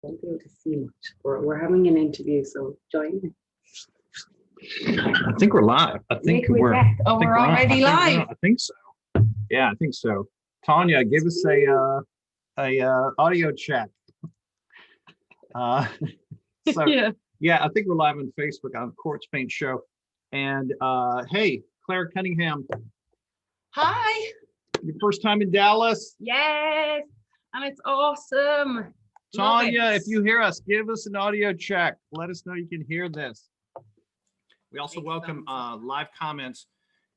won't be able to see much. We're having an interview, so join me. I think we're live. I think we're already live. I think so. Yeah, I think so. Tanya, give us a audio check. So yeah, I think we're live on Facebook on Corpsepaint Show. And hey, Clare Cunningham. Hi. Your first time in Dallas? Yes. And it's awesome. Tanya, if you hear us, give us an audio check. Let us know you can hear this. We also welcome live comments,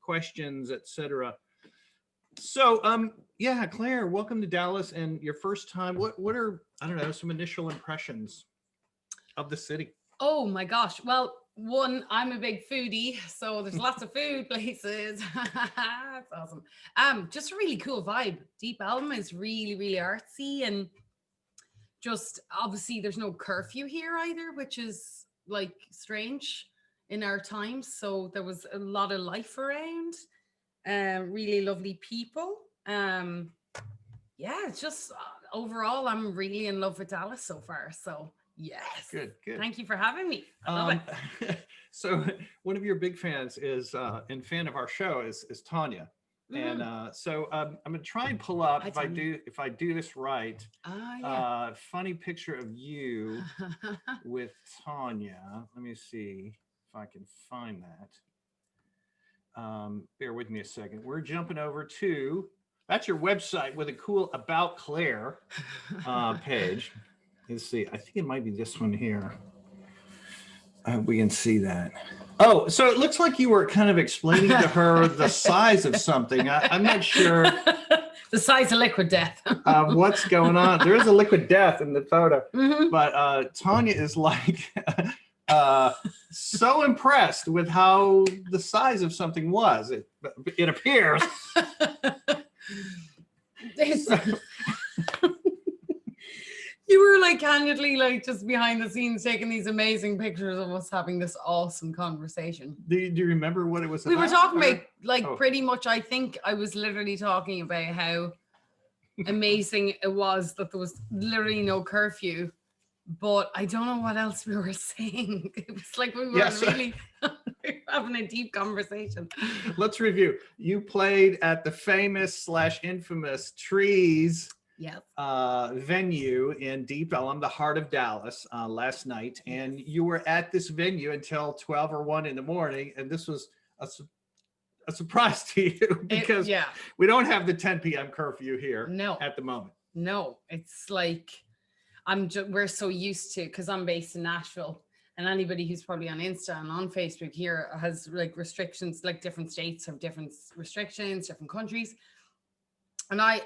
questions, etc. So, yeah, Clare, welcome to Dallas and your first time. What are, I don't know, some initial impressions of the city? Oh my gosh. Well, one, I'm a big foodie, so there's lots of food places. That's awesome. Just a really cool vibe. Deep Elm is really, really artsy, and just obviously there's no curfew here either, which is like strange in our times. So there was a lot of life around, really lovely people. Yeah, it's just overall, I'm really in love with Dallas so far. So yes. Good. Thank you for having me. I love it. So one of your big fans is, and fan of our show is Tanya. And so I'm gonna try and pull up, if I do this right, funny picture of you with Tanya. Let me see if I can find that. Bear with me a second. We're jumping over to, that's your website with a cool About Clare page. Let's see, I think it might be this one here. We can see that. Oh, so it looks like you were kind of explaining to her the size of something. I'm not sure. The size of liquid death. What's going on? There is a liquid death in the photo, but Tanya is like so impressed with how the size of something was. It appears. You were like candidly like just behind the scenes taking these amazing pictures of us having this awesome conversation. Do you remember what it was about? We were talking about like pretty much, I think I was literally talking about how amazing it was that there was literally no curfew, but I don't know what else we were saying. It was like we were really having a deep conversation. Let's review. You played at the famous / infamous Trees venue in Deep Elm, the heart of Dallas, last night, and you were at this venue until 12 or 1 in the morning, and this was a surprise to you because we don't have the 10 p.m. curfew here at the moment. No, it's like we're so used to, because I'm based in Nashville, and anybody who's probably on Insta and on Facebook here has like restrictions, like different states have different restrictions, different countries. And I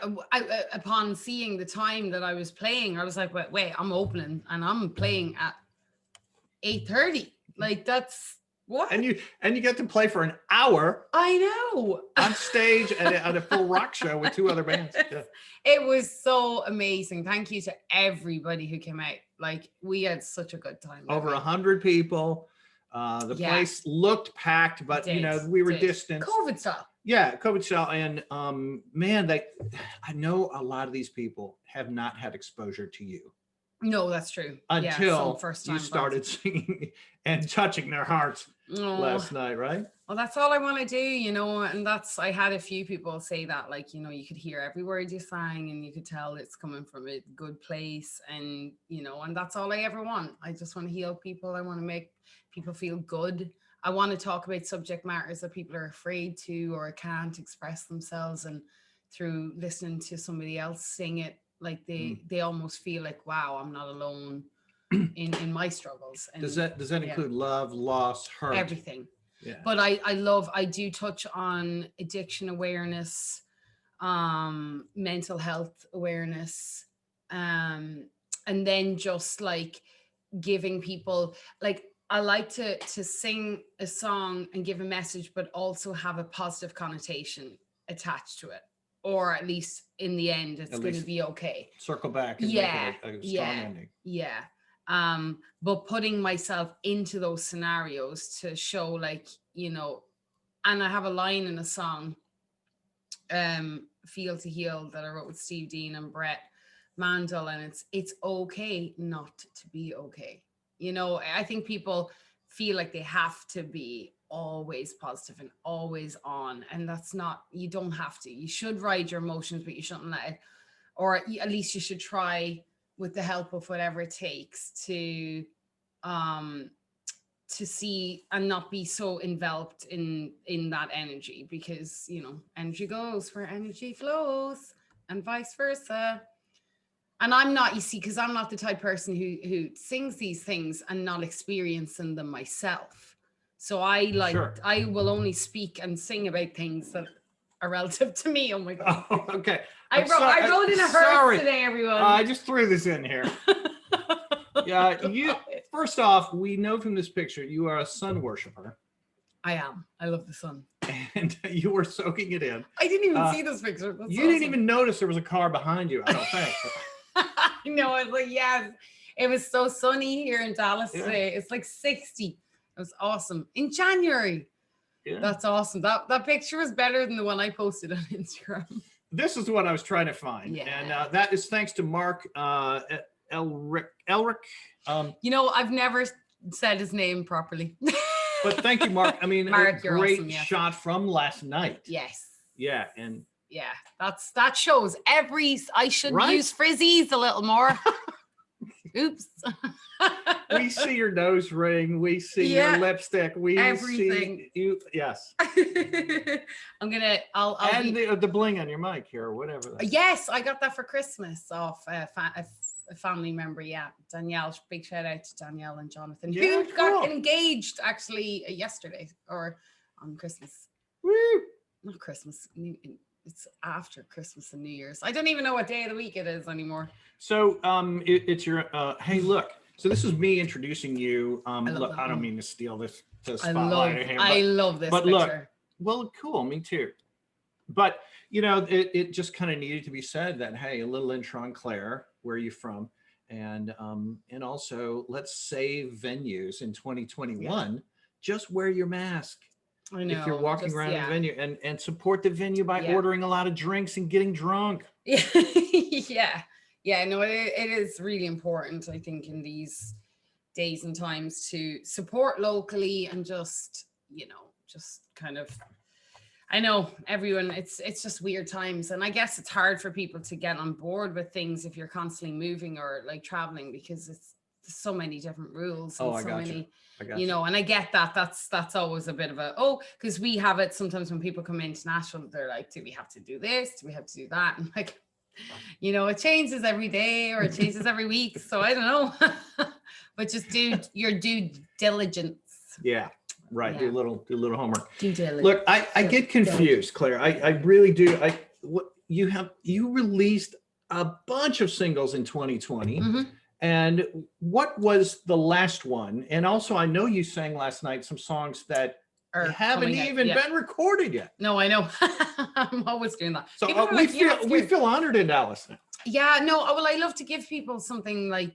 upon seeing the time that I was playing, I was like, wait, I'm opening and I'm playing at 8:30. Like that's what? And you get to play for an hour. I know. On stage at a full rock show with 2 other bands. Yeah. It was so amazing. Thank you to everybody who came out. Like we had such a good time. Over 100 people. The place looked packed, but we were distant. COVID style. Yeah, COVID style. And man, I know a lot of these people have not had exposure to you. No, that's true. Until you started singing and touching their hearts last night, right? Well, that's all I want to do, and I had a few people say that, like, you could hear every word you sang and you could tell it's coming from a good place, and, and that's all I ever want. I just want to heal people. I want to make people feel good. I want to talk about subject matters that people are afraid to or can't express themselves, and through listening to somebody else sing it, like they almost feel like, wow, I'm not alone in my struggles. And does that include love, loss, hurt? Everything. Yeah. But I do touch on addiction awareness, mental health awareness, and then just like giving people, like, I like to sing a song and give a message, but also have a positive connotation attached to it. Or at least in the end, it's going to be okay. Circle back and make it a strong ending. Yeah. But putting myself into those scenarios to show, like, and I have a line in a song, Feel to Heal, that I wrote with Steve Dean and Brett, Mandel, and it's okay not to be okay. You know, I think people feel like they have to be always positive and always on, and that's not, you don't have to. You should ride your emotions, but you shouldn't let it, or at least you should try with the help of whatever it takes to see and not be so enveloped in that energy, because you know, energy goes where energy flows and vice versa. And I'm not, you see, because I'm not the type of person who sings these things and not experiencing them myself. So I Sure. I will only speak and sing about things that are relative to me. Oh my God. Oh, okay. I wrote in a hearse today, everyone. I just threw this in here. Yeah, first off, we know from this picture you are a sun worshiper. I am. I love the sun. And you were soaking it in. I didn't even see this picture. That's You awesome. didn't even notice there was a car behind you, I don't think. No, I was like, yes. It was so sunny here in Dallas today. It's like 60. It was awesome. In January. Yeah. That's awesome. That picture was better than the one I posted on Instagram. This is what I was trying to find. Yeah. And that is thanks to Mark Elric. You know, I've never said his name properly. But thank you, Mark. I mean, Mark, a you're great awesome, yeah. shot from last night. Yes. Yeah, and Yeah, that shows I should Right? use frizzies a little more. Oops. we see your nose ring, we see Yeah, your lipstick, we everything. see you. Yes, I'll and the bling on your mic here, or whatever. That is. Yes, I got that for Christmas off a family member. Yeah, Danielle. Big shout out to Danielle and Jonathan, Yeah, who got cool. engaged actually yesterday or on Christmas. Woo! Not Christmas. It's after Christmas and New Year's. I don't even know what day of the week it is anymore. So it's your hey, look. So this is me introducing you. Look, I don't one. mean to steal this to spotlight him. I love this but picture. look, well, cool, me too. But you know, it just kind of needed to be said that hey, a little intro on Clare, where are you from, and also let's save venues in 2021. Yeah. Just wear your mask. I know, if you're walking around a venue and support the venue by ordering a lot of drinks and getting drunk. Yeah, no, it is really important, I think, in these days and times to support locally and just, you know, just kind of, I know everyone, it's just weird times. And I guess it's hard for people to get on board with things if you're constantly moving or like traveling, because it's so many different rules and so many, you know, and I get that that's always a bit of because we have it sometimes when people come into Nashville, they're like, do we have to do this? Do we have to do that? And like, you know, it changes every day or it changes every week. So I don't know, but just do your due diligence. Yeah. Right. Yeah. Do a little homework. Due diligence. Look, I get confused, Clare. I really do. You released a bunch of singles in 2020. Mm-hmm. And what was the last one? And also, I know you sang last night some songs that haven't even been recorded yet. No, I know. I'm always doing that. So we feel honored in Dallas now. Yeah, no. Well, I love to give people something like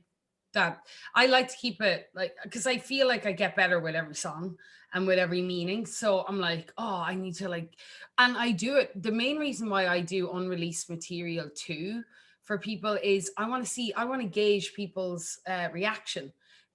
that. I like to keep it like, because I feel like I get better with every song and with every meaning. So I'm like, I need to like, and I do it. The main reason why I do unreleased material too for people is I want to gauge people's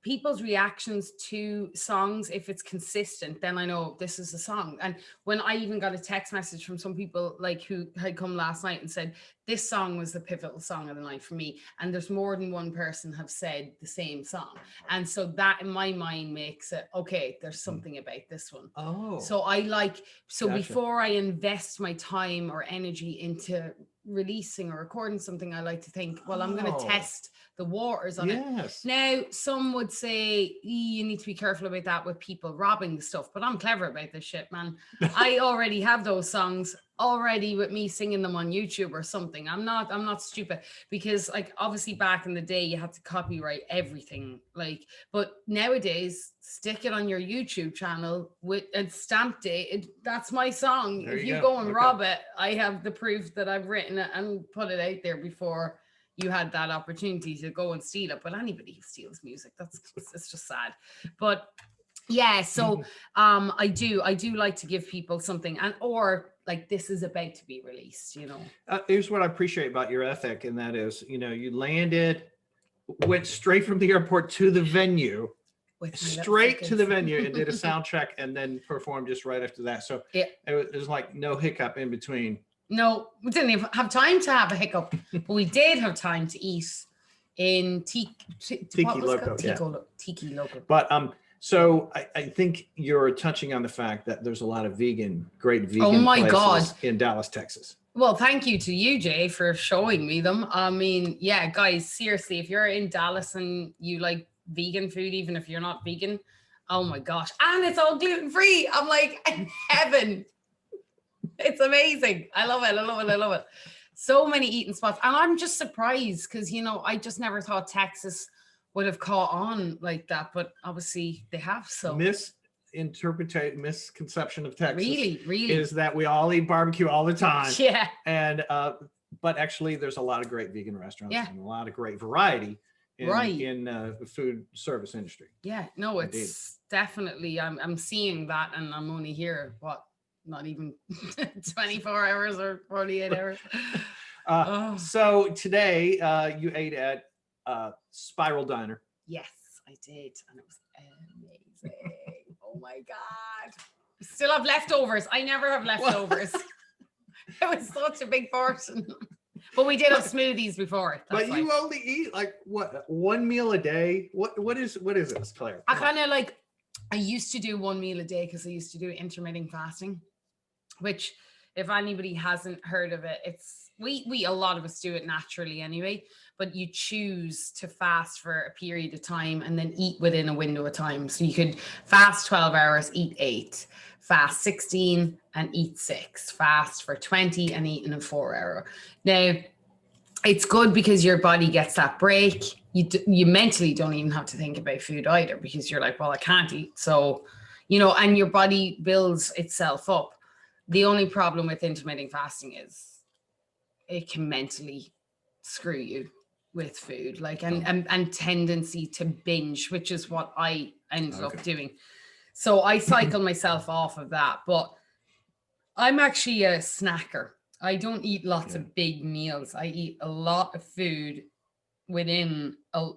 people's reactions to songs. If it's consistent, then I know this is a song. And when I even got a text message from some people like who had come last night and said, this song was the pivotal song of the night for me. And there's more than one person have said the same song. And so that in my mind makes it, okay, there's something about this one. Oh. So gotcha. Before I invest my time or energy into releasing or recording something, I like to think, well, I'm going to test the waters on it. Now, some would say you need to be careful about that with people robbing the stuff, but I'm clever about this shit, man. I already have those songs already with me singing them on YouTube or something. I'm not stupid, because like obviously back in the day you had to copyright everything, like, but nowadays stick it on your YouTube channel with a stamp date. That's my song. If you go and rob it, I have the proof that I've written it and put it out there before you had that opportunity to go and steal it. But anybody who steals music, it's just sad. But Yeah, so I do like to give people something, and or like this is about to be released, you know. Here's what I appreciate about your ethic, and that is, you know, you landed, went straight from the airport to the venue, With my little straight to the suitcase. venue, and did a sound check, and then performed just right after that. So Yeah. it was like no hiccup in between. No, we didn't even have time to have a hiccup, but we did have time to eat in Tiki Loco, yeah. Tiki Loco. But so I think you're touching on the fact that there's a lot of great vegan Oh my places God. in Dallas, Texas. Well, thank you to you, Jay, for showing me them. I mean, yeah, guys, seriously, if you're in Dallas and you like vegan food, even if you're not vegan, oh my gosh. And it's all gluten-free. I'm like, in heaven. It's amazing. I love it. I love it. I love it. So many eating spots. And I'm just surprised because, you know, I just never thought Texas would have caught on like that. But obviously they have. So misconception of Texas really is that we all eat barbecue all the time. Yeah. And but actually there's a lot of great vegan restaurants and a lot of great variety in the food service industry. Yeah, no, it's definitely I'm seeing that, and I'm only here not even 24 hours or 48 hours. So today you ate at Spiral Diner. Yes, I did, and it was amazing. Oh my God. Still have leftovers. I never have leftovers. It was such a big portion. But we did have smoothies before. But you only eat like what, one meal a day? What is this, Claire? I used to do one meal a day because I used to do intermitting fasting, which if anybody hasn't heard of it, a lot of us do it naturally anyway, but you choose to fast for a period of time and then eat within a window of time. So you could fast 12 hours, eat 8, fast 16 and eat 6, fast for 20 and eat in a 4 hour. Now, it's good because your body gets that break. You mentally don't even have to think about food either because you're like, well, I can't eat. So, you know, and your body builds itself up. The only problem with intermittent fasting is it can mentally screw you with food, like and tendency to binge, which is what I ended up doing. So I cycle myself off of that, but I'm actually a snacker. I don't eat lots of big meals. I eat a lot of food within I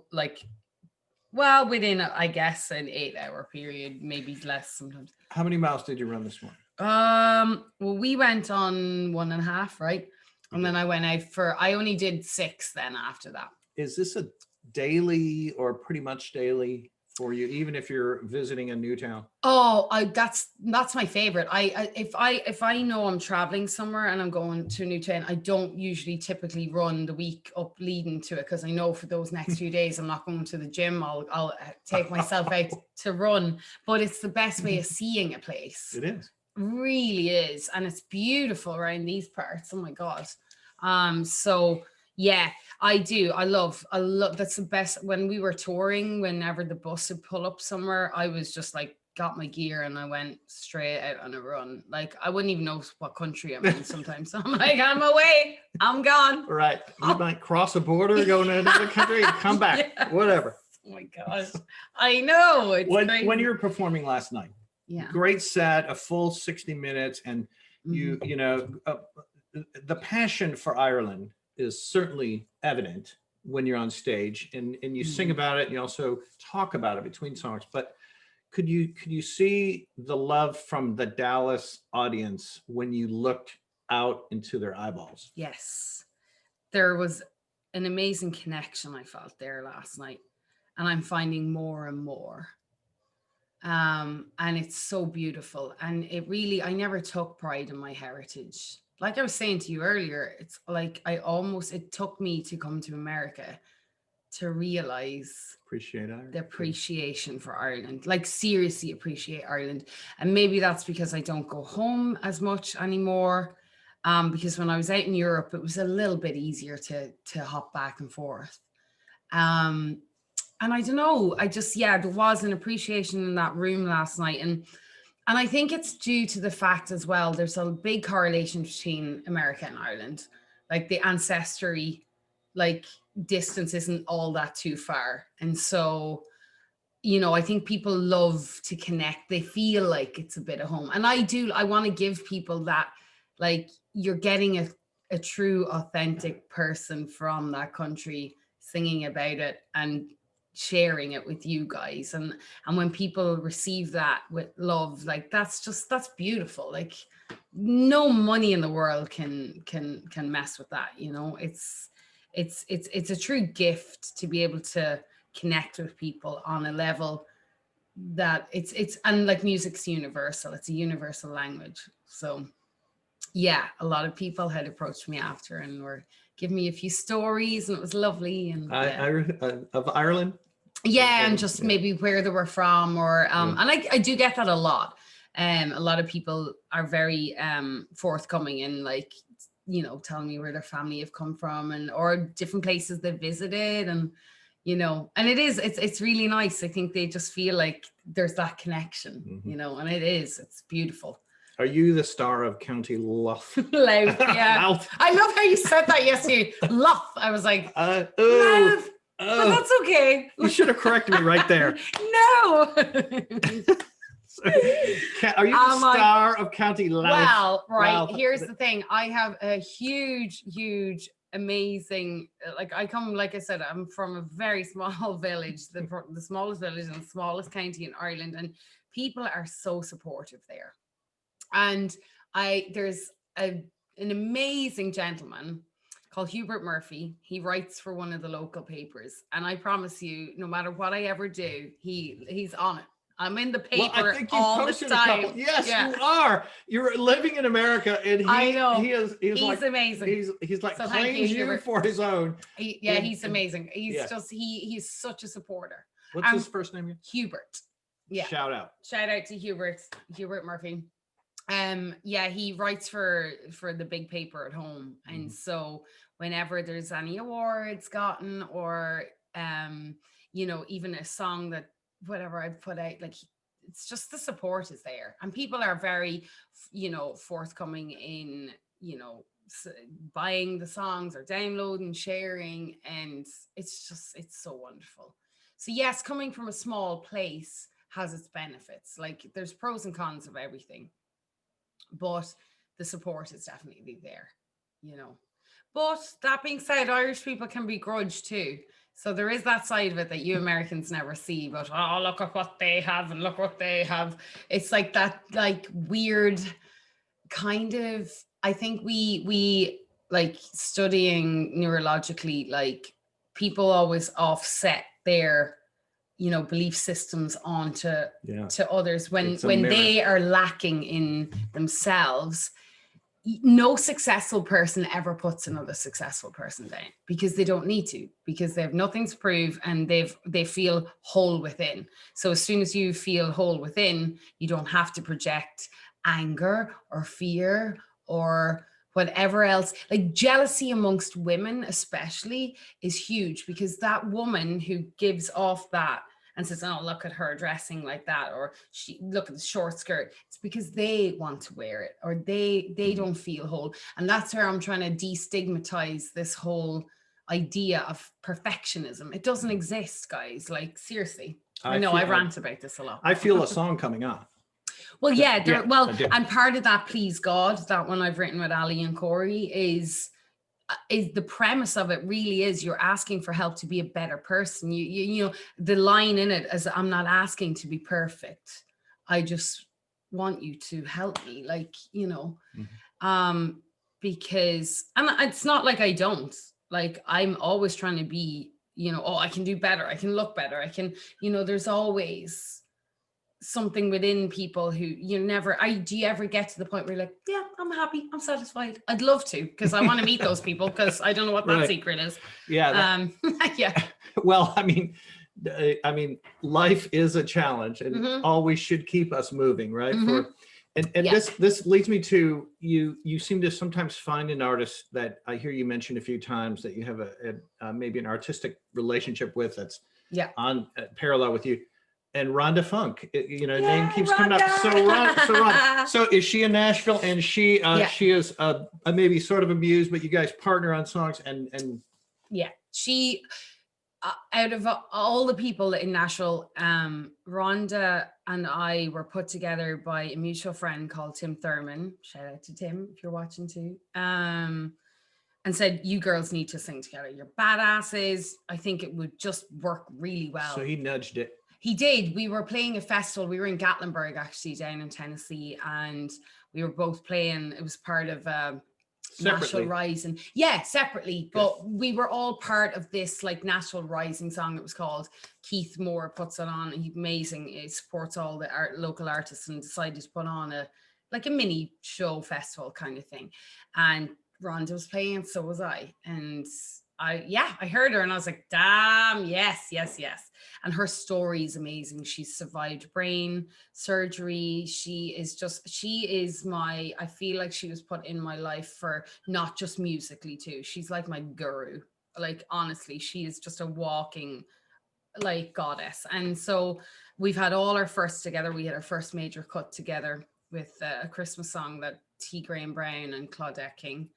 guess an 8-hour period, maybe less sometimes. How many miles did you run this morning? Well, we went on 1.5, right? And then I went out I only did 6 then after that. Is this a daily or pretty much daily for you, even if you're visiting a new town? Oh, that's my favorite. If I know I'm traveling somewhere and I'm going to a new town, I don't usually typically run the week up leading to it because I know for those next few days I'm not going to the gym. I'll take myself out to run, but it's the best way of seeing a place. It is. Really is, and it's beautiful around these parts. Oh my God. So yeah, I do. I love that's the best. When we were touring, whenever the bus would pull up somewhere, I was just like got my gear and I went straight out on a run. Like I wouldn't even know what country I'm in sometimes. So I'm like, I'm away, I'm gone. Right. You might cross a border, go to another country, and come back. Yeah. Whatever. Oh my gosh. I know. It's when you were performing last night. Yeah. Great set, a full 60 minutes. And you know, the passion for Ireland is certainly evident when you're on stage and you sing about it and you also talk about it between songs. But could you see the love from the Dallas audience when you looked out into their eyeballs? Yes. There was an amazing connection I felt there last night, and I'm finding more and more. And it's so beautiful. And it really, I never took pride in my heritage. Like I was saying to you earlier, it's like it took me to come to America to realize the appreciation for Ireland, like seriously appreciate Ireland. And maybe that's because I don't go home as much anymore. Because when I was out in Europe, it was a little bit easier to hop back and forth. And I don't know, there was an appreciation in that room last night. And I think it's due to the fact as well, there's a big correlation between America and Ireland. Like the ancestry, like distance isn't all that too far. And so, you know, I think people love to connect. They feel like it's a bit of home. And I want to give people that, like, you're getting a true, authentic person from that country singing about it and sharing it with you guys. And when people receive that with love, like, that's beautiful. Like, no money in the world can mess with that. You know, it's a true gift to be able to connect with people on a level that and like, music's universal. It's a universal language. So yeah, a lot of people had approached me after and were giving me a few stories, and it was lovely. And of Ireland. Yeah, and just maybe where they were from, or and I do get that a lot. A lot of people are very forthcoming and, like, you know, telling me where their family have come from, and or different places they visited, and you know, and it's really nice. I think they just feel like there's that connection, you know, and it's beautiful. Are you the star of County Louth? Louth, yeah. Louth. I love how you said that yesterday. Louth. I was like, Louth. But that's okay. You should have corrected me right there. No. Are you the star of County Louth? Well, right. Wow. Here's the thing. I have a huge, amazing, like, I come, like I said, I'm from a very small village, the smallest village in the smallest county in Ireland, and people are so supportive there. And there's an amazing gentleman called Hubert Murphy. He writes for one of the local papers, and I promise you, no matter what I ever do, he's on it. I'm in the paper all the time. Yes, yeah. You are. You're living in America, and I know he's like, amazing. He's like, so claims you for his own. He's amazing. He's he's such a supporter. What's his first name? Hubert. Yeah. Shout out to Hubert Murphy. He writes for the big paper at home, and so whenever there's any awards gotten, or you know, even a song that whatever I've put out, like, it's just the support is there, and people are very, you know, forthcoming in, you know, buying the songs or downloading, sharing, and it's so wonderful. So yes, coming from a small place has its benefits. Like, there's pros and cons of everything, but the support is definitely there, you know. But that being said, Irish people can be grudged too. So there is that side of it that you Americans never see, but oh, look at what they have and look what they have. It's like that, like, weird kind of, I think we like, studying neurologically, like, people always offset their, you know, belief systems onto to others when they are lacking in themselves. No successful person ever puts another successful person down, because they don't need to, because they have nothing to prove, and they feel whole within. So as soon as you feel whole within, you don't have to project anger or fear or whatever else. Like, jealousy amongst women especially is huge, because that woman who gives off that and says, oh, look at her dressing like that, or look at the short skirt, it's because they want to wear it, or they don't feel whole. And that's where I'm trying to destigmatize this whole idea of perfectionism. It doesn't exist, guys. Like, seriously. I know I rant about this a lot. I feel a song coming on. Well, and part of that, Please God, that one I've written with Ali and Corey, is the premise of it really is, you're asking for help to be a better person. You know, the line in it is, I'm not asking to be perfect. I just want you to help me, like, you know, because, and it's not like I don't, like, I'm always trying to be, you know, oh, I can do better. I can look better. I can, you know, there's always something within people who do you ever get to the point where you're like, yeah, I'm happy, I'm satisfied? I'd love to, because I want to meet those people, because I don't know what that secret is. Yeah. Well, I mean, life is a challenge, and always should keep us moving, right? This leads me to you seem to sometimes find an artist that I hear you mention a few times that you have a maybe an artistic relationship with, that's on parallel with you. And Rhonda Funk, name keeps coming up. So Rhonda, so is she in Nashville? And she is maybe sort of a muse, but you guys partner on songs, and she, out of all the people in Nashville, Rhonda and I were put together by a mutual friend called Tim Thurman. Shout out to Tim if you're watching too. And said, you girls need to sing together. You're badasses. I think it would just work really well. So he nudged it. He did. We were playing a festival. We were in Gatlinburg, actually, down in Tennessee. And we were both playing. It was part of Nashville Rising. Yeah, separately. But we were all part of this like Nashville Rising song. It was called. Keith Moore puts it on. He's amazing. He supports all the local artists and decided to put on a mini show festival kind of thing. And Rhonda was playing, so was I. And I heard her and I was like, damn, yes. And her story is amazing. She's survived brain surgery. I feel like she was put in my life for not just musically too. She's like my guru. Like, honestly, she is just a walking like goddess. And so we've had all our firsts together. We had our first major cut together with a Christmas song that T. Graham Brown and Claudette King,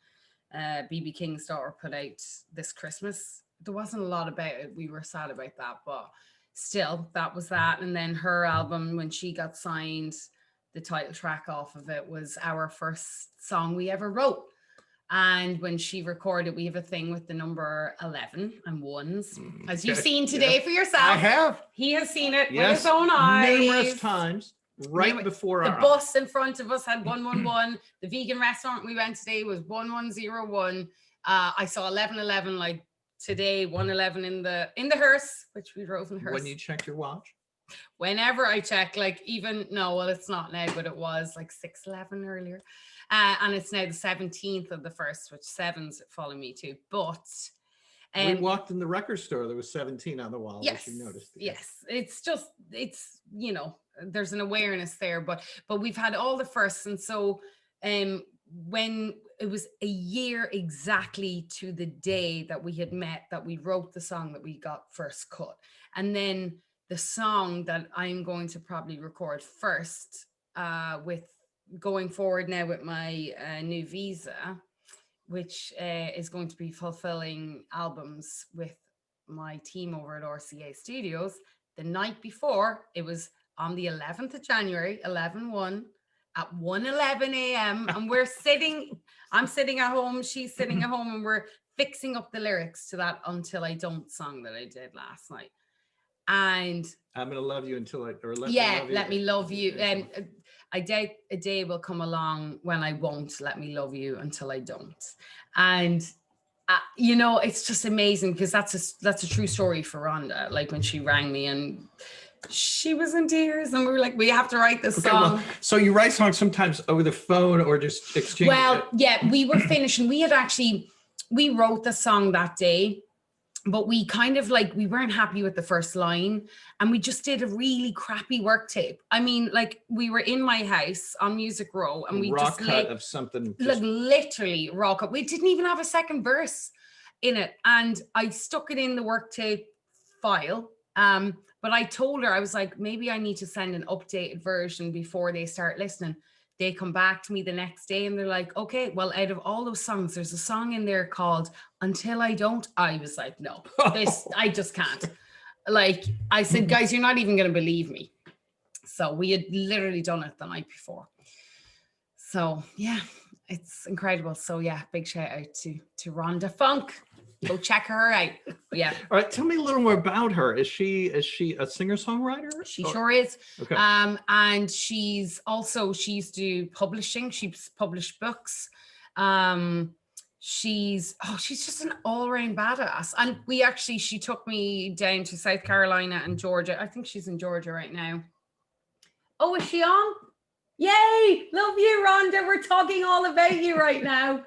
BB King's daughter, put out this Christmas. There wasn't a lot about it. We were sad about that, but still, that was that. And then her album, when she got signed, the title track off of it was our first song we ever wrote. And when she recorded, we have a thing with the number 11 and ones, as you've seen today for yourself. I have. He has seen it with his own eyes. Numerous times. Right before the bus in front of us had 111. The vegan restaurant we went today was 1101. I saw 1111 like today, 111 in the hearse, which we drove in the hearse. When you check your watch? Whenever I check, like it's not now, but it was like 6:11 earlier. And it's now the 17th of the first, which sevens follow me too. But we walked in the record store. There was 17 on the wall. Yes, which you noticed. Yes, it's there's an awareness there, but we've had all the firsts. And so when it was a year exactly to the day that we had met, that we wrote the song that we got first cut. And then the song that I'm going to probably record first with going forward now with my new visa, which is going to be fulfilling albums with my team over at RCA Studios. The night before, it was on the 11th of January, 11/1 at 1:11 a.m. And I'm sitting at home, she's sitting at home, and we're fixing up the lyrics to that Until I Don't song that I did last night. And I'm going to love you until let me love you. And I doubt a day will come along when I won't let me love you until I don't. And it's just amazing, because that's a true story for Rhonda. Like, when she rang me and she was in tears, and we were like, we have to write this song. Well, so you write songs sometimes over the phone or just exchange? Well, yeah, we were finishing. We wrote the song that day, but we kind of we weren't happy with the first line, and we just did a really crappy work tape. I mean, we were in my house on Music Row, and we raw cut of something. Literally raw cut. We didn't even have a second verse in it, and I stuck it in the work tape file. But I told her, I was like, maybe I need to send an updated version before they start listening. They come back to me the next day and they're like, okay, well, out of all those songs, there's a song in there called Until I Don't. I was like, no, I just can't. I said, guys, you're not even going to believe me. So we had literally done it the night before. So yeah, it's incredible. So yeah, big shout out to Rhonda Funk. Go check her out. Yeah. All right. Tell me a little more about her. Is she a singer-songwriter? She sure is. Okay. And she used to do publishing. She's published books. She's just an all-around badass. And she took me down to South Carolina and Georgia. I think she's in Georgia right now. Oh, is she on? Yay! Love you, Rhonda. We're talking all about you right now.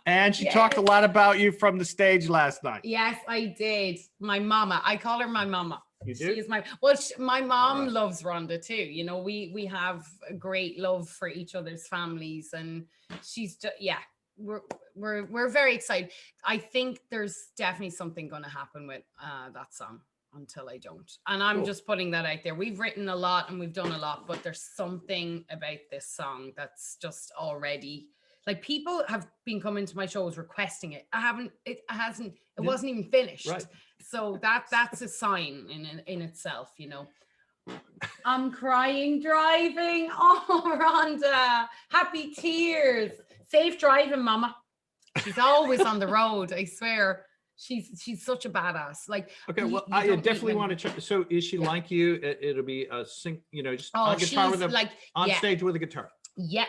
And she talked a lot about you from the stage last night. Yes, I did. My mama. I call her my mama. You do? She is my mom loves Rhonda too. We have a great love for each other's families, and she's just, we're very excited. I think there's definitely something going to happen with that song, Until I Don't. And I'm just putting that out there. We've written a lot and we've done a lot, but there's something about this song that's just already Like people have been coming to my shows requesting it. It Yeah. wasn't even finished. Right. So that's a sign in itself, you know. I'm crying driving. Oh, Rhonda, happy tears. Safe driving, mama. She's always on the road. I swear. She's such a badass. Like, Okay, well, you I don't meet definitely many want to check. So is she like you? It'll be a sync, you know, just Oh, on guitar with she's a like, on yeah, stage with a guitar. yeah.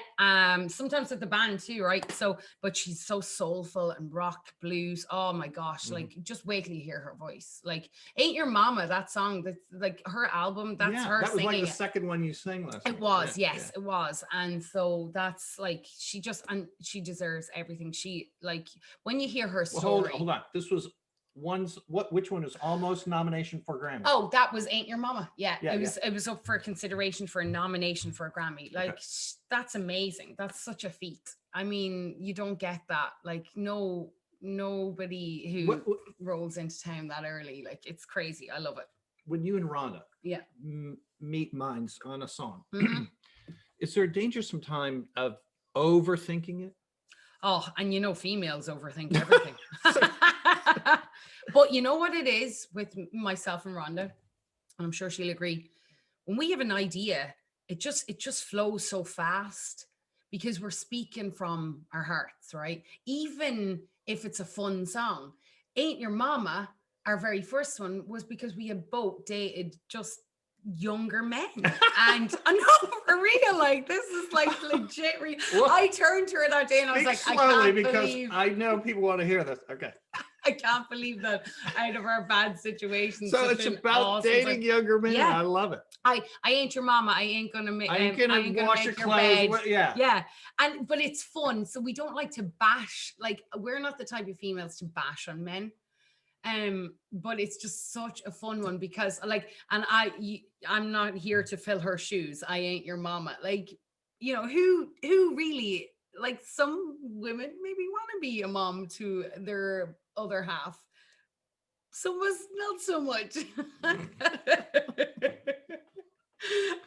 Sometimes with the band too, right? So, but she's so soulful and rock blues. Oh my gosh, Mhm. like just wait till you hear her voice. Like, Ain't Your Mama, that song, that's like her album, that's Yeah, her that was like singing the it. second one you sang last It night. was, Yeah, yes, it was. And so that's like, she deserves everything. She, like, when you hear her Well, story. hold on. This was which one is almost nomination for Grammy? Oh, that was Ain't Your Mama. Yeah, Yeah, it was up for consideration for a nomination for a Grammy. Like, Okay. that's amazing. That's such a feat. I mean, you don't get that. Like, nobody who What- rolls into town that early. Like, it's crazy. I love it. when you and Rhonda Yeah. meet minds on a song, Mhm. is there a danger sometime of overthinking it? Oh, and you know, females overthink everything. But you know what it is with myself and Rhonda, and I'm sure she'll agree. When we have an idea, it just flows so fast because we're speaking from our hearts, right? Even if it's a fun song. Ain't Your Mama, our very first one, was because we had both dated just younger men. And I know, for real, like, this is like legit real. Well, I turned to her that day and I was like, Speak I slowly can't because believe I know people want to hear this. Okay. I can't believe that out of our bad situations. So such it's an about awesome dating friend- younger men. Yeah. I love it. I ain't your mama. I ain't gonna make. I ain't gonna wash your clothes. bed. Yeah. Yeah, but it's fun. So we don't like to bash. Like, we're not the type of females to bash on men. But it's just such a fun one because, like, and I'm not here to fill her shoes. I ain't your mama. Like, you know, who really, like, some women maybe want to be a mom to their other half. Some of us not so much.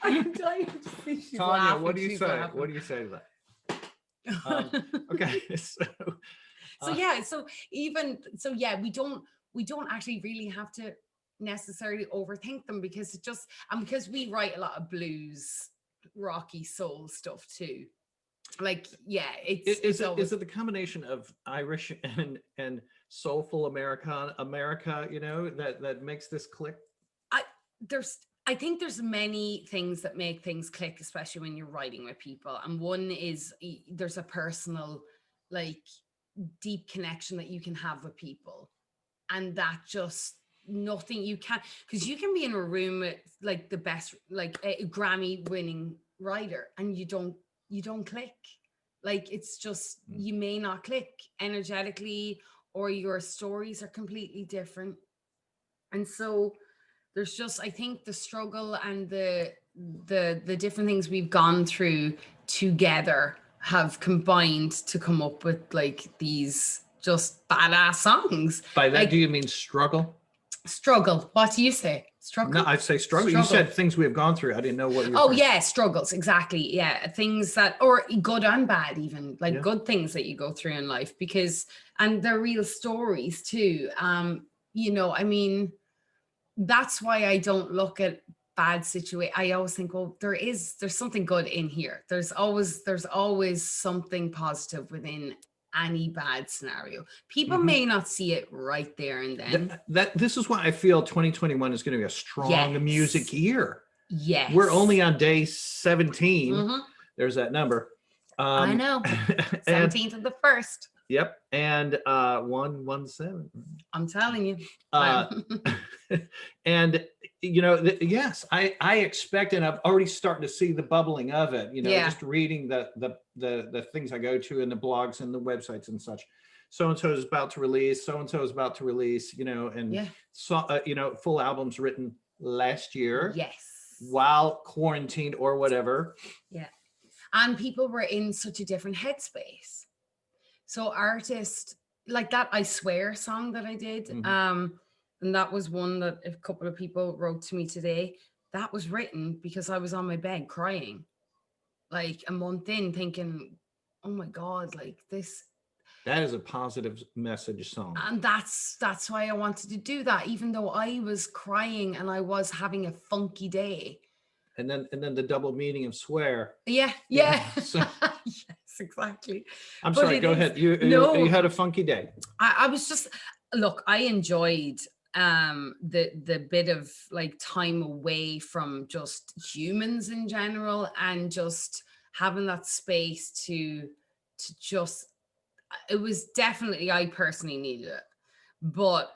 I'm dying to see she's Tanya, laughing. what do you She's say? laughing. What do you say to that? Okay. So yeah, so yeah, we don't actually really have to necessarily overthink them because it just, and because we write a lot of blues, rocky soul stuff too. Like, yeah, Is always, it the combination of Irish and soulful America, you know, that makes this click? I think there's many things that make things click, especially when you're writing with people. And one is there's a personal, like, deep connection that you can have with people. And that just nothing you can, because you can be in a room with like the best, like a Grammy winning writer, and you don't click. Like, it's just, you may not click energetically, or your stories are completely different. And so there's just, I think the struggle and the different things we've gone through together have combined to come up with like these just badass songs. By that, like, do you mean struggle? Struggle. What do you say? Struggle? No, I'd say struggle. You said things we have gone through. I didn't know what you were Oh, yeah, struggles. Exactly. Yeah. Things that, or good and bad, even like good things that you go through in life, because, and they're real stories too. You know, I mean, that's why I don't look at bad situation. I always think, well, there's something good in here. There's always something positive within any bad scenario. People may not see it right there and then. This is why I feel 2021 is going to be a strong music year. Yes. We're only on day 17. There's that number. I know. 17th of the 1st. Yep. And 117. I'm telling you. And you know, yes, I expect, and I've already starting to see the bubbling of it, you know, just reading the things I go to and the blogs and the websites and such. So-and-so is about to release, so-and-so is about to release, you know, and so, you know, full albums written last year. Yes. While quarantined or whatever. Yeah. And people were in such a different headspace. So artists like that I Swear song that I did, and that was one that a couple of people wrote to me today. That was written because I was on my bed crying, like a month in, thinking, oh my God, like this. That is a positive message song. And that's why I wanted to do that, even though I was crying and I was having a funky day. And then the double meaning of swear. Yeah. So, Yes, exactly. I'm But sorry, it go is- ahead. No. You had a funky day. I was just, look, I enjoyed the bit of like time away from just humans in general, and just having that space to just, it was definitely, I personally needed it. But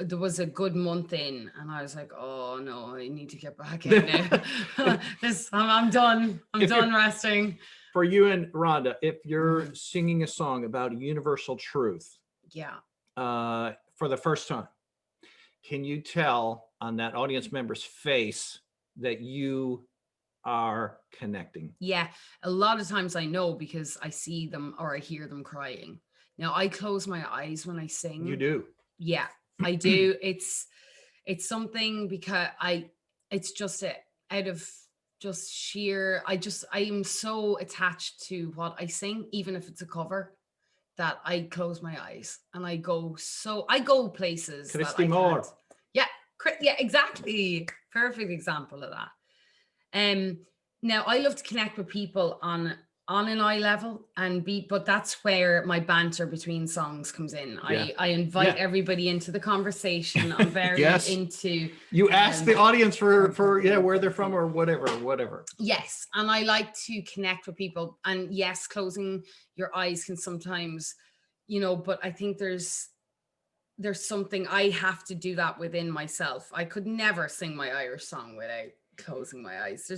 there was a good month in, and I was like, oh no, I need to get back in now. I'm done. I'm done resting. For you and Rhonda, if you're Mhm. singing a song about a universal truth Yeah. for the first time, can you tell on that audience member's face that you are connecting? Yeah. A lot of times I know, because I see them or I hear them crying. Now, I close my eyes when I sing. You do. Yeah, I do. It's something, because it's just out of just sheer, I am so attached to what I sing, even if it's a cover, that I close my eyes and I go places that I More. can't. Yeah, exactly. Perfect example of that. Now I love to connect with people on an eye level, but that's where my banter between songs comes in. Yeah. I invite everybody into the conversation. I'm very Yes. into. You ask the audience for where they're from or whatever. Yes, and I like to connect with people. And yes, closing your eyes can sometimes, but I think there's something, I have to do that within myself. I could never sing my Irish song without closing my eyes.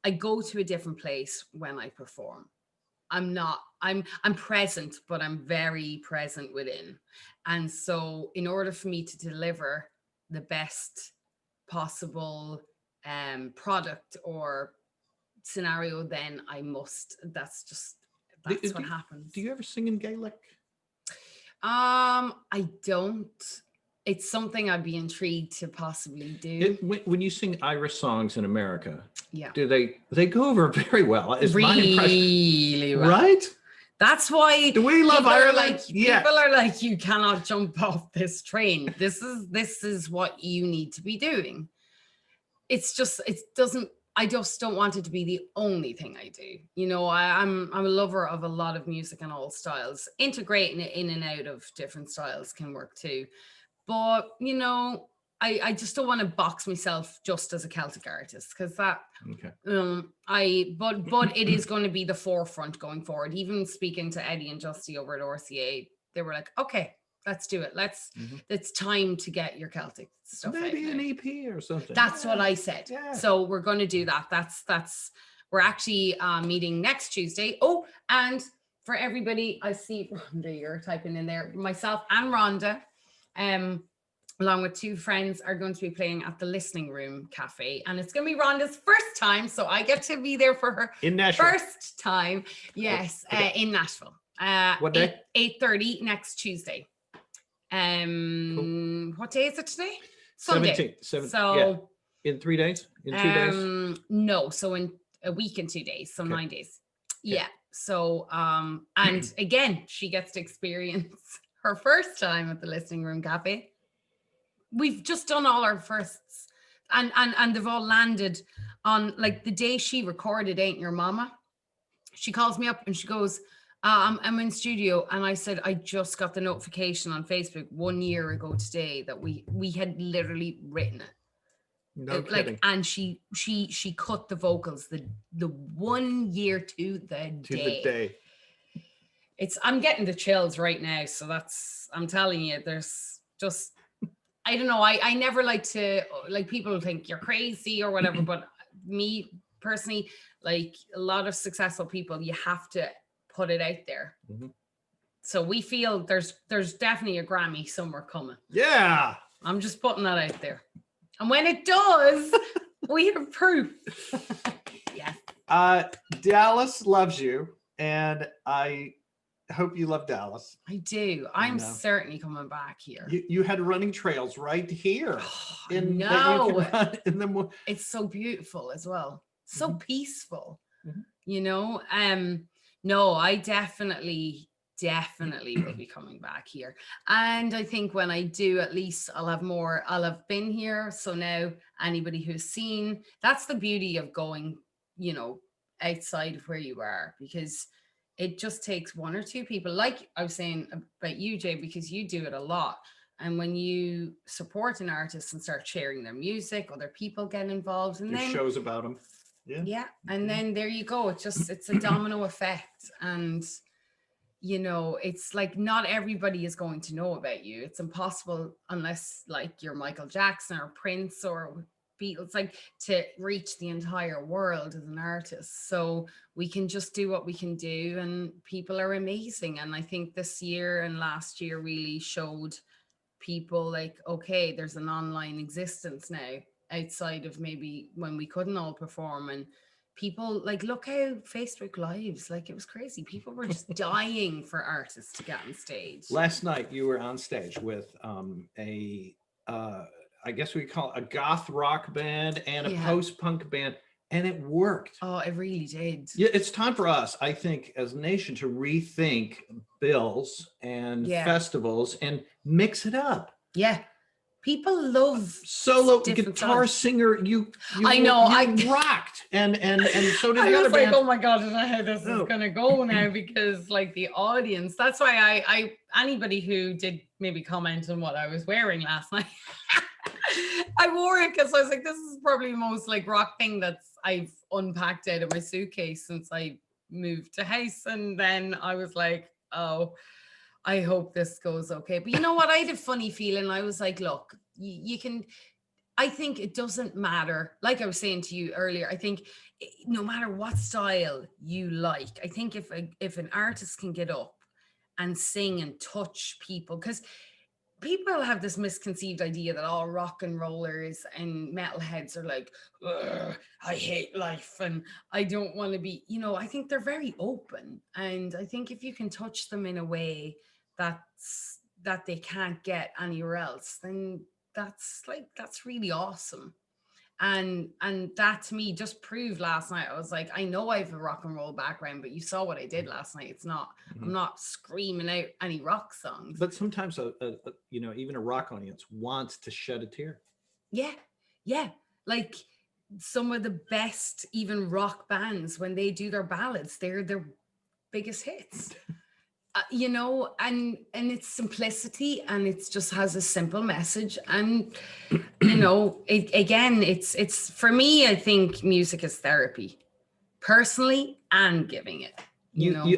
I go to a different place when I perform. I'm present, but I'm very present within. And so in order for me to deliver the best possible product or scenario, then that's what happens. Do you ever sing in Gaelic? I don't. It's something I'd be intrigued to possibly do. When you sing Irish songs in America, Yeah. do they go over very well? Is my impression, Really well. right? That's why Do we love people Ireland? People are like, you cannot jump off this train. This is what you need to be doing. I just don't want it to be the only thing I do. I'm a lover of a lot of music and all styles. Integrating it in and out of different styles can work too. But, I just don't want to box myself just as a Celtic artist, because that, Okay. but it is going to be the forefront going forward. Even speaking to Eddie and Justy over at RCA, they were like, okay, let's do it. It's time to get your Celtic stuff Maybe out an now. EP or something. That's what I said. Yeah. So we're going to do that. We're actually meeting next Tuesday. Oh, and for everybody, I see Rhonda, you're typing in there. Myself and Rhonda, along with two friends, are going to be playing at the Listening Room Cafe, and it's going to be Rhonda's first time, so I get to be there for her In Nashville. first time. Yes, Okay. In Nashville. What day? 8:30 next Tuesday. Cool. What day is it today? Sunday. 17th. So in 3 days? In 2 days? No, so in a week and 2 days, so Okay. 9 days. Okay. Yeah. So and again, she gets to experience her first time at the Listening Room Cafe. We've just done all our firsts, and they've all landed on, like, the day she recorded Ain't Your Mama. She calls me up and she goes, I'm in studio, and I said, I just got the notification on Facebook 1 year ago today that we had literally written it. No kidding. And she cut the vocals the 1 year to the day. I'm getting the chills right now. So I'm telling you, there's just, I don't know. I never like to, like, people think you're crazy or whatever, but me personally, like a lot of successful people, you have to put it out there. Mm-hmm. So we feel there's definitely a Grammy somewhere coming. Yeah. I'm just putting that out there. And when it does, we have proof. Yes. Dallas loves you, and I hope you love Dallas. I do. I'm certainly coming back here. You had running trails right here. No. It's so beautiful as well. So peaceful. Mm-hmm. No, I definitely will be coming back here. And I think when I do, at least I'll have been here. So now anybody who's seen, that's the beauty of going, outside of where you are, because it just takes one or two people, like I was saying about you, Jay, because you do it a lot. And when you support an artist and start sharing their music, other people get involved, and There's then shows about them. yeah, and then there you go. It's a domino effect. And it's like not everybody is going to know about you. It's impossible unless like you're Michael Jackson or Prince or Beatles, like to reach the entire world as an artist. So we can just do what we can do, and people are amazing. And I think this year and last year really showed people like, okay, there's an online existence now outside of maybe when we couldn't all perform. And people like, look how Facebook Lives, like it was crazy. People were just dying for artists to get on stage. Last night you were on stage with I guess we call it a goth rock band and a post-punk band, and it worked. Oh, it really did. Yeah, it's time for us, I think, as a nation to rethink bills and festivals and mix it up. Yeah. People love solo guitar singer. I know. You rocked, and so did the other band. Oh my god, I don't know how this is gonna go now, because like the audience. That's why I anybody who did maybe comment on what I was wearing last night, I wore it because I was like, this is probably the most like rock thing I've unpacked out of my suitcase since I moved to house, and then I was like, oh, I hope this goes okay. But you know what? I had a funny feeling. I was like, look, you can, I think it doesn't matter. Like I was saying to you earlier, I think no matter what style you like, I think if an artist can get up and sing and touch people, because people have this misconceived idea that all rock and rollers and metalheads are like, I hate life and I don't want to be, I think they're very open. And I think if you can touch them in a way that they can't get anywhere else, then that's really awesome. And that to me just proved last night. I was like, I know I have a rock and roll background, but you saw what I did last night. It's not, I'm not screaming out any rock songs. But sometimes, even a rock audience wants to shed a tear. Yeah. Yeah. Like some of the best, even rock bands, when they do their ballads, they're their biggest hits. And it's simplicity, and it just has a simple message. And, it's for me, I think music is therapy, personally, and giving it,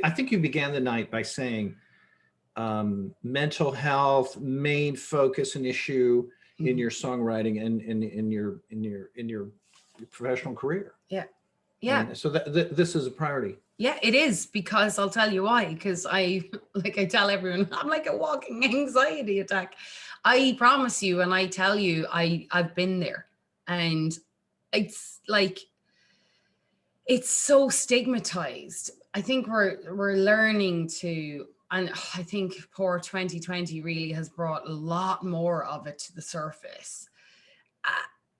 I think you began the night by saying mental health, main focus and issue in your songwriting and in your professional career. Yeah. Yeah. And so this is a priority. Yeah, it is, because I'll tell you why. Because I tell everyone, I'm like a walking anxiety attack. I promise you, and I tell you, I've been there, and it's like, it's so stigmatized. I think we're learning to, and I think poor 2020 really has brought a lot more of it to the surface.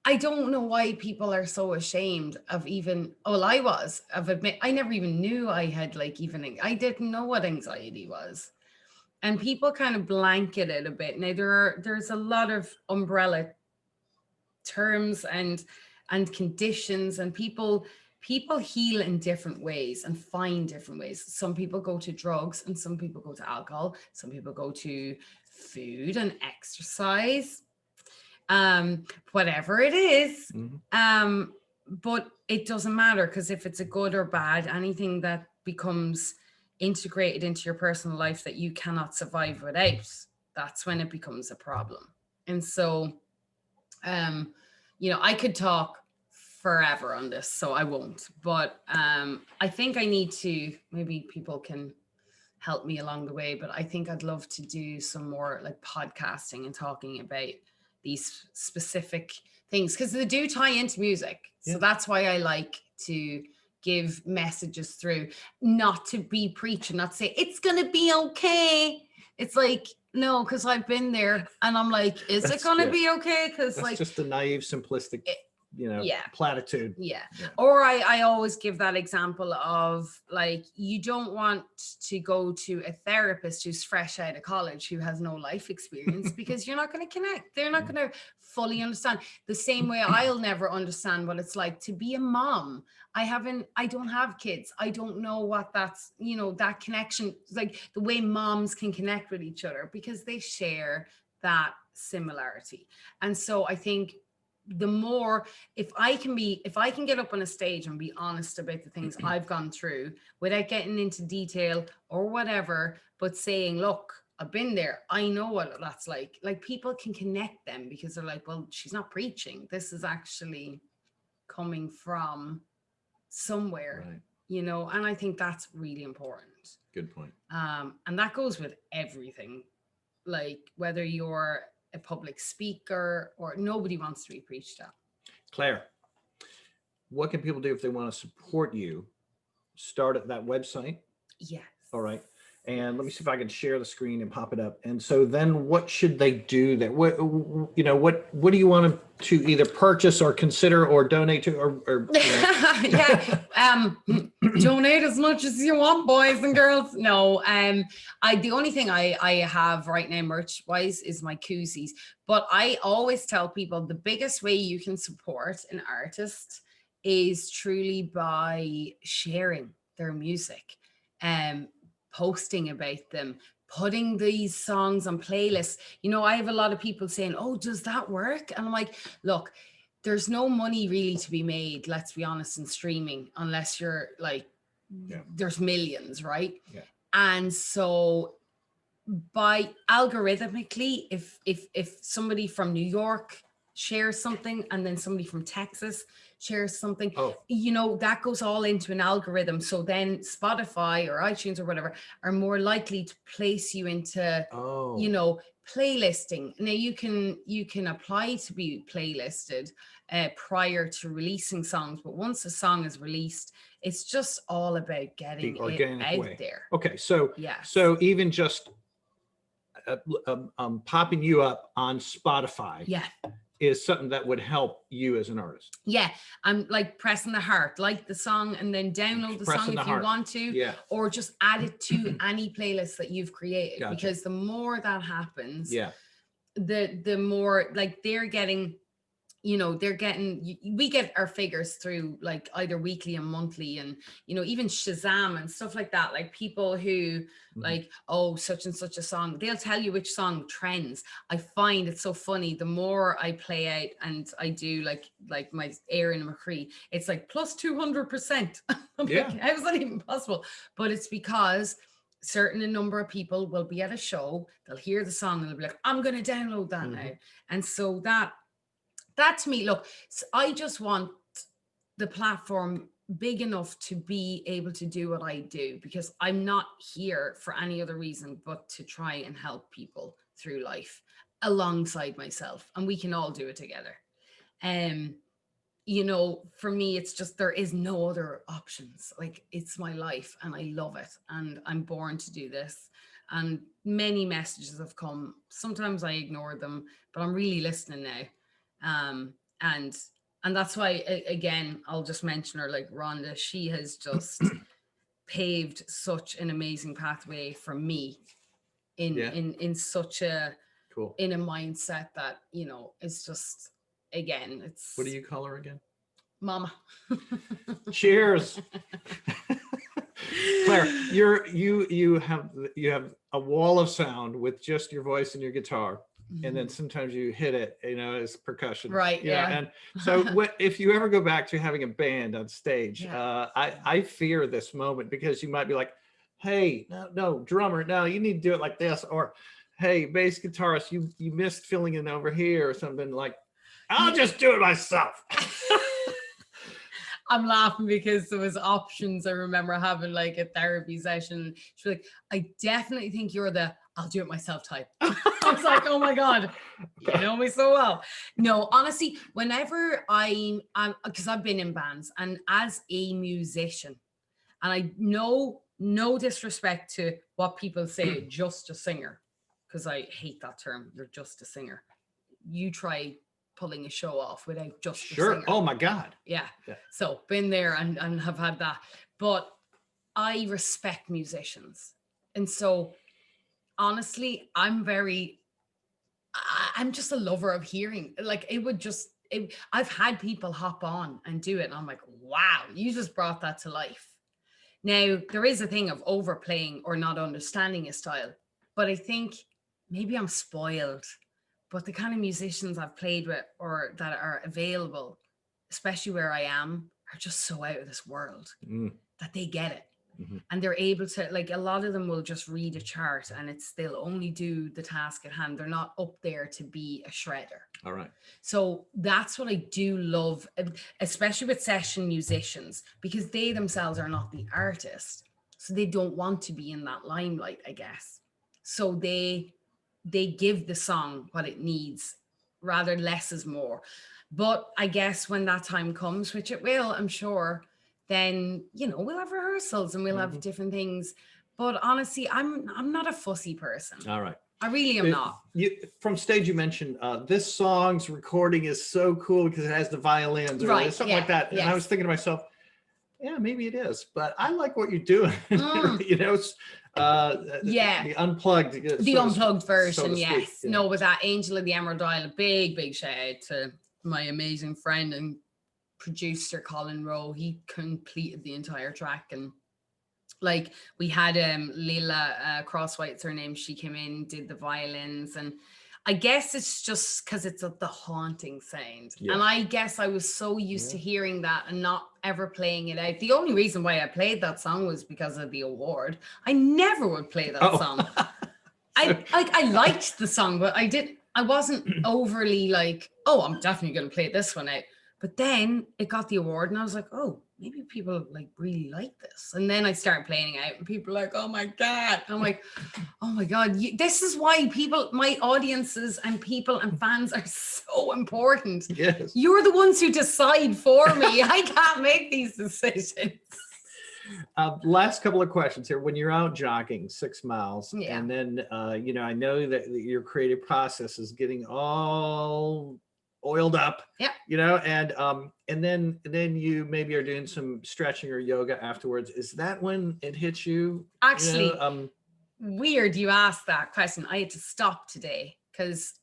I don't know why people are so ashamed of I never even knew I had I didn't know what anxiety was. And people kind of blanket it a bit. Now there's a lot of umbrella terms and conditions, and people heal in different ways and find different ways. Some people go to drugs, and some people go to alcohol. Some people go to food and exercise. Whatever it is, but it doesn't matter, because if it's a good or bad, anything that becomes integrated into your personal life that you cannot survive without, that's when it becomes a problem. And so, I could talk forever on this, so I won't, but I think I need to, maybe people can help me along the way, but I think I'd love to do some more like podcasting and talking about these specific things, because they do tie into music. So that's why I like to give messages through, not to be preaching, not to say it's gonna be okay. It's like, no, because I've been there, and I'm like, is it gonna be okay? Because like, just a naive, simplistic Yeah. platitude. Yeah. Yeah. Or I always give that example of like, you don't want to go to a therapist who's fresh out of college, who has no life experience, because you're not going to connect. They're not going to fully understand. The same way I'll never understand what it's like to be a mom. I don't have kids. I don't know what that's, that connection, like the way moms can connect with each other, because they share that similarity. And so I think the more, if I can get up on a stage and be honest about the things I've gone through without getting into detail or whatever, but saying, look, I've been there, I know what that's like people can connect them, because they're like, well, she's not preaching. This is actually coming from somewhere, Right. And I think that's really important. Good point. And that goes with everything, like whether you're a public speaker or nobody wants to be preached at. Claire, what can people do if they want to support you? Start at that website. Yes. All right. And let me see if I can share the screen and pop it up. And so then what should they do there? What do you want them to either purchase or consider or donate to or yeah. Donate as much as you want, boys and girls. No. The only thing I have right now merch wise is my koozies. But I always tell people the biggest way you can support an artist is truly by sharing their music, posting about them, putting these songs on playlists. I have a lot of people saying, oh, does that work? And I'm like, look, there's no money really to be made, let's be honest, in streaming, unless you're like, there's millions, right? Yeah. And so by algorithmically, if somebody from New York shares something and then somebody from Texas shares something, that goes all into an algorithm. So then Spotify or iTunes or whatever are more likely to place you into, playlisting. Now you can apply to be playlisted prior to releasing songs, but once a song is released, it's just all about getting it out there. Okay, so yes. So even just popping you up on Spotify, is something that would help you as an artist. Yeah, I'm like pressing the heart, like the song, and then download the song if you want to, or just add it to any playlist that you've created. Because the more that happens, the more like they're getting, we get our figures through like either weekly and monthly, and even Shazam and stuff like that. Like people who like, oh, such and such a song, they'll tell you which song trends. I find it so funny. The more I play out and I do like my Aaron McCree, it's like plus 200%. I'm like, how is that even possible? But it's because certain number of people will be at a show, they'll hear the song and they'll be like, I'm going to download that now. And so that to me, look, I just want the platform big enough to be able to do what I do, because I'm not here for any other reason but to try and help people through life alongside myself, and we can all do it together. For me, it's just, there is no other options. Like, it's my life and I love it, and I'm born to do this. And many messages have come. Sometimes I ignore them, but I'm really listening now. And that's why, again, I'll just mention her, like Rhonda, she has just paved such an amazing pathway for me in such a in a mindset that, it's just, again, it's, what do you call her again? Mama. Cheers. Claire, you have a wall of sound with just your voice and your guitar. And then sometimes you hit it, as percussion. Right. Yeah. And so if you ever go back to having a band on stage, I fear this moment, because you might be like, hey, no, drummer, no, you need to do it like this. Or, hey, bass guitarist, you missed filling in over here or something. Like, I'll just do it myself. I'm laughing because there was options. I remember having like a therapy session. She's like, I definitely think you're the I'll do it myself type. I was like, oh my God, you know me so well. No, honestly, whenever because I've been in bands, and as a musician, and I know no disrespect to what people say, just a singer, because I hate that term. You're just a singer. You try pulling a show off without just a Sure. singer. Oh my God. Yeah. Yeah. So been there and have had that. But I respect musicians. And so honestly, I'm just a lover of hearing. Like I've had people hop on and do it. And I'm like, wow, you just brought that to life. Now, there is a thing of overplaying or not understanding a style. But I think maybe I'm spoiled. But the kind of musicians I've played with or that are available, especially where I am, are just so out of this world that they get it. Mm-hmm. And they're able to, like, a lot of them will just read a chart and they'll only do the task at hand. They're not up there to be a shredder. All right. So that's what I do love, especially with session musicians, because they themselves are not the artist. So they don't want to be in that limelight, I guess. So they give the song what it needs, rather less is more. But I guess when that time comes, which it will, I'm sure, then, we'll have rehearsals and we'll have different things. But honestly, I'm not a fussy person. All right. I really am not. From stage, you mentioned this song's recording is so cool because it has the violins or something like that. Yes. And I was thinking to myself, yeah, maybe it is, but I like what you're doing. The unplugged. The unplugged version, so yes. Yeah. No, with that Angel of the Emerald Isle, a big shout out to my amazing friend and producer Colin Rowe. He completed the entire track, and like we had Leila Crosswhite's her name. She came in, did the violins, and I guess it's just because it's the haunting sound. Yeah. And I guess I was so used to hearing that and not ever playing it out. The only reason why I played that song was because of the award. I never would play that song. I liked the song, but I wasn't overly like, oh, I'm definitely going to play this one out. But then it got the award and I was like, oh, maybe people like really like this. And then I started playing it out and people are like, oh my God. I'm like, oh my God, this is why my audiences and people and fans are so important. Yes. You're the ones who decide for me. I can't make these decisions. Last couple of questions here. When you're out jogging 6 miles, and then, I know that your creative process is getting all oiled up, and then you maybe are doing some stretching or yoga afterwards. Is that when it hits you? Actually, weird you asked that question. I had to stop today because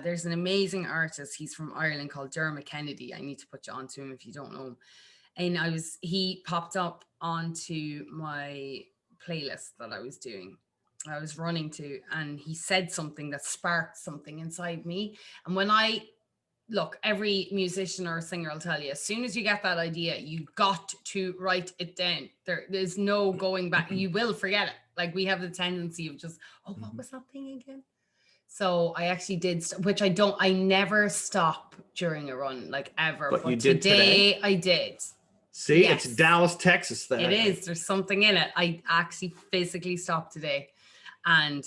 there's an amazing artist. He's from Ireland called Dermot Kennedy. I need to put you onto him if you don't know him. And he popped up onto my playlist that I was running to, and he said something that sparked something inside me. And when look, every musician or singer will tell you, as soon as you get that idea, you got to write it down. There's no going back. You will forget it. Like we have the tendency of just, what was that thing again? So I actually did, which I never stop during a run, like ever. But you did today? I did. See, yes. It's Dallas, Texas. Then it is. There's something in it. I actually physically stopped today and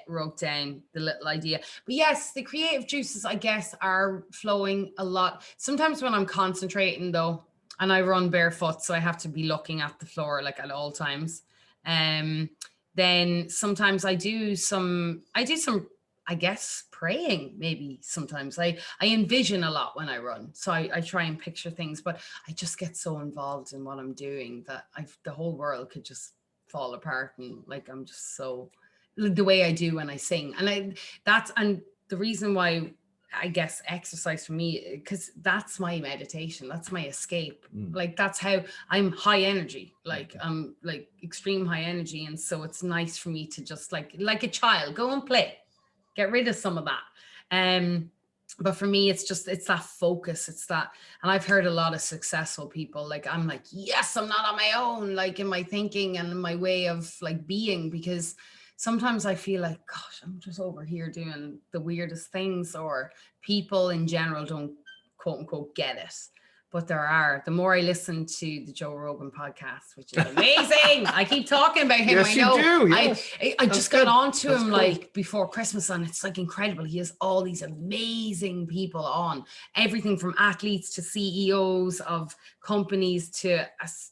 wrote down the little idea. But yes, the creative juices, I guess, are flowing a lot. Sometimes when I'm concentrating though, and I run barefoot, so I have to be looking at the floor like at all times. Then sometimes I do some, I guess, praying maybe sometimes. I envision a lot when I run. So I try and picture things, but I just get so involved in what I'm doing that the whole world could just fall apart. And like, I'm just so, the way I do when I sing. And the reason why I guess exercise for me, because that's my meditation. That's my escape. Like that's how I'm high energy, like I'm like extreme high energy. And so it's nice for me to just like a child, go and play. Get rid of some of that. But for me, it's that focus. It's that, and I've heard a lot of successful people, like, I'm like, yes, I'm not on my own, like in my thinking and in my way of like being, because sometimes I feel like, gosh, I'm just over here doing the weirdest things, or people in general don't quote unquote get it. But the more I listen to the Joe Rogan podcast, which is amazing. I keep talking about him. Yes, I know. You do. Yes. I just got onto him like before Christmas, and it's like incredible. He has all these amazing people on, everything from athletes to CEOs of companies to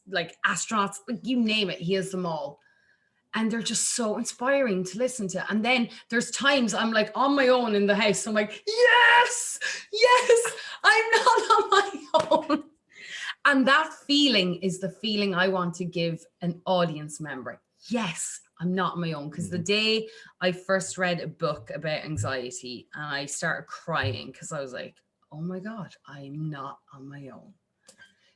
like astronauts, like you name it. He has them all. And they're just so inspiring to listen to. And then there's times I'm like on my own in the house. I'm like, yes, I'm not on my own. And that feeling is the feeling I want to give an audience member. Yes, I'm not on my own. Because the day I first read a book about anxiety and I started crying because I was like, oh my God, I'm not on my own.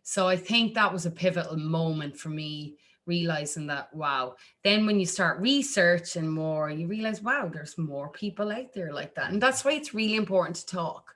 So I think that was a pivotal moment for me, realizing that, wow. Then when you start researching more, you realize, wow, there's more people out there like that. And that's why it's really important to talk.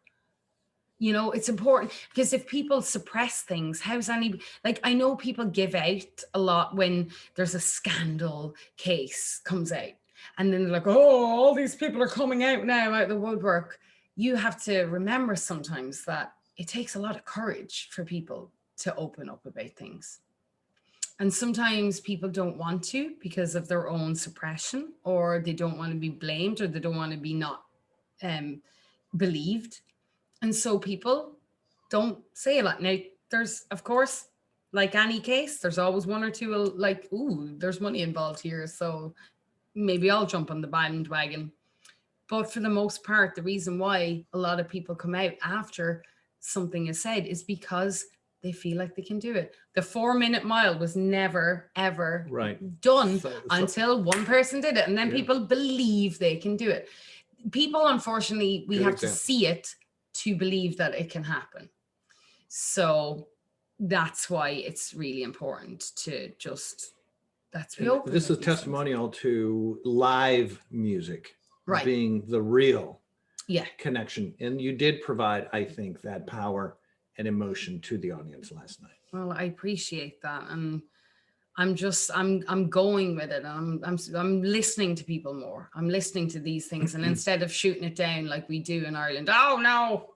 You know, it's important because if people suppress things, how's any, like, I know people give out a lot when there's a scandal case comes out and then they're like, oh, all these people are coming out now out of the woodwork. You have to remember sometimes that it takes a lot of courage for people to open up about things. And sometimes people don't want to because of their own suppression, or they don't want to be blamed, or they don't want to be not believed. And so people don't say a lot. Now, there's, of course, like any case, there's always one or two like, ooh, there's money involved here, so maybe I'll jump on the bandwagon. But for the most part, the reason why a lot of people come out after something is said is because they feel like they can do it. The 4-minute mile was never, ever done until one person did it. And then people believe they can do it. People, unfortunately, we have to see it to believe that it can happen. So that's why it's really important to just, that's be open. This is a testimonial to live music being the real connection. And you did provide, I think, that power and emotion to the audience last night. Well, I appreciate that. And I'm going with it. I'm listening to people more. I'm listening to these things. And instead of shooting it down like we do in Ireland, oh no,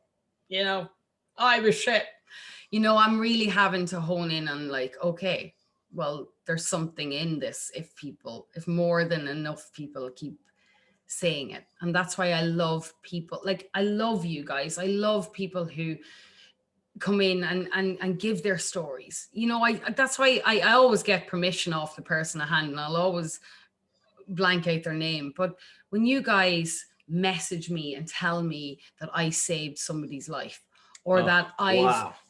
you know, I was shit. You know, I'm really having to hone in on like, okay, well, there's something in this if more than enough people keep saying it. And that's why I love people. Like, I love you guys. I love people who come in and give their stories. You know, that's why I always get permission off the person at hand, and I'll always blank out their name. But when you guys message me and tell me that I saved somebody's life, or that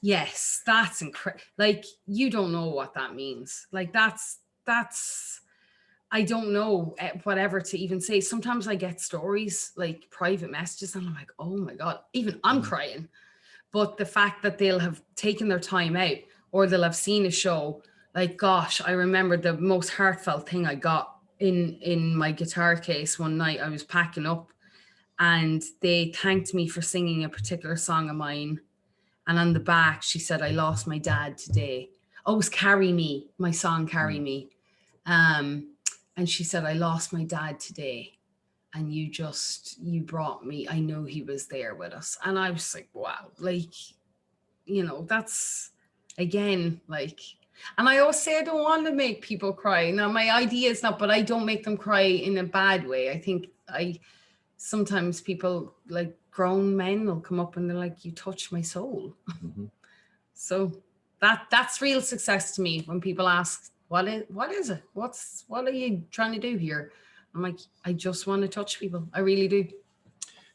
yes, that's incredible. Like, you don't know what that means. Like, that's I don't know whatever to even say. Sometimes I get stories, like private messages, and I'm like, oh my God, even I'm crying. But the fact that they'll have taken their time out, or they'll have seen a show, like, gosh, I remember the most heartfelt thing I got in my guitar case one night. I was packing up and they thanked me for singing a particular song of mine. And on the back, she said, I lost my dad today. Oh, it was Carry Me, my song, Carry Me. And she said, I lost my dad today. And you brought me, I know he was there with us. And I was like, wow, like, you know, that's, again, like, and I always say I don't want to make people cry. Now, my idea is not, but I don't make them cry in a bad way. I think sometimes people, like grown men, will come up and they're like, you touch my soul. So that's real success to me when people ask, what is it? What are you trying to do here? I'm like, I just want to touch people. I really do.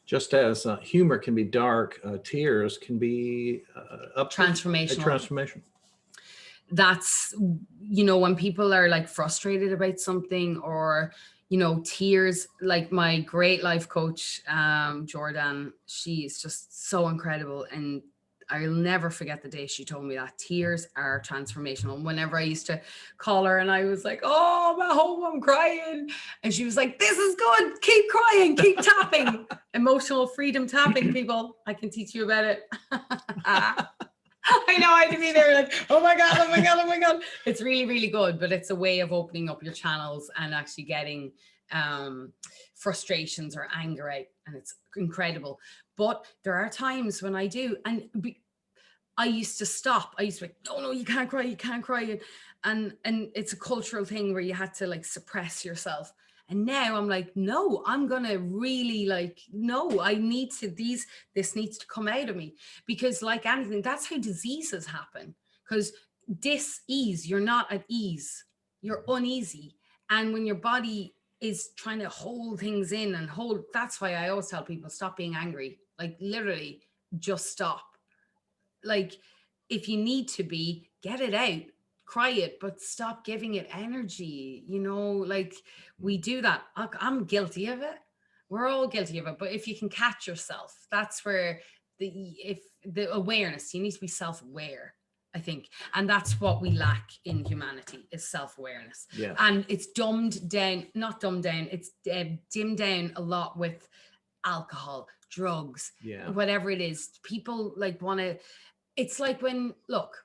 Just as humor can be dark, tears can be transformational. That's, you know, when people are like frustrated about something, or, you know, tears, like my great life coach, Jordan, she is just so incredible. And I'll never forget the day she told me that tears are transformational. Whenever I used to call her and I was like, oh, I'm at home, I'm crying. And she was like, this is good. Keep crying, keep tapping. Emotional freedom tapping, people. I can teach you about it. I know, I had to be there like, oh my God, oh my God, oh my God. It's really, really good, but it's a way of opening up your channels and actually getting frustrations or anger out. And it's incredible. But there are times when I do, and I used to stop. I used to be like, no, you can't cry. And it's a cultural thing where you had to like suppress yourself. And now I'm like, no, I'm going to really like, no, this needs to come out of me. Because like anything, that's how diseases happen. Because dis-ease, you're not at ease, you're uneasy. And when your body is trying to hold things in and hold, that's why I always tell people, stop being angry. Like literally just stop. Like if you need to be, get it out, cry it, but stop giving it energy. You know, like we do that. I'm guilty of it. We're all guilty of it. But if you can catch yourself, that's where the awareness, you need to be self-aware, I think. And that's what we lack in humanity is self-awareness. Yeah. And it's dumbed down, not dumbed down, it's dimmed down a lot with alcohol, drugs, whatever it is. People like want to, it's like when, look,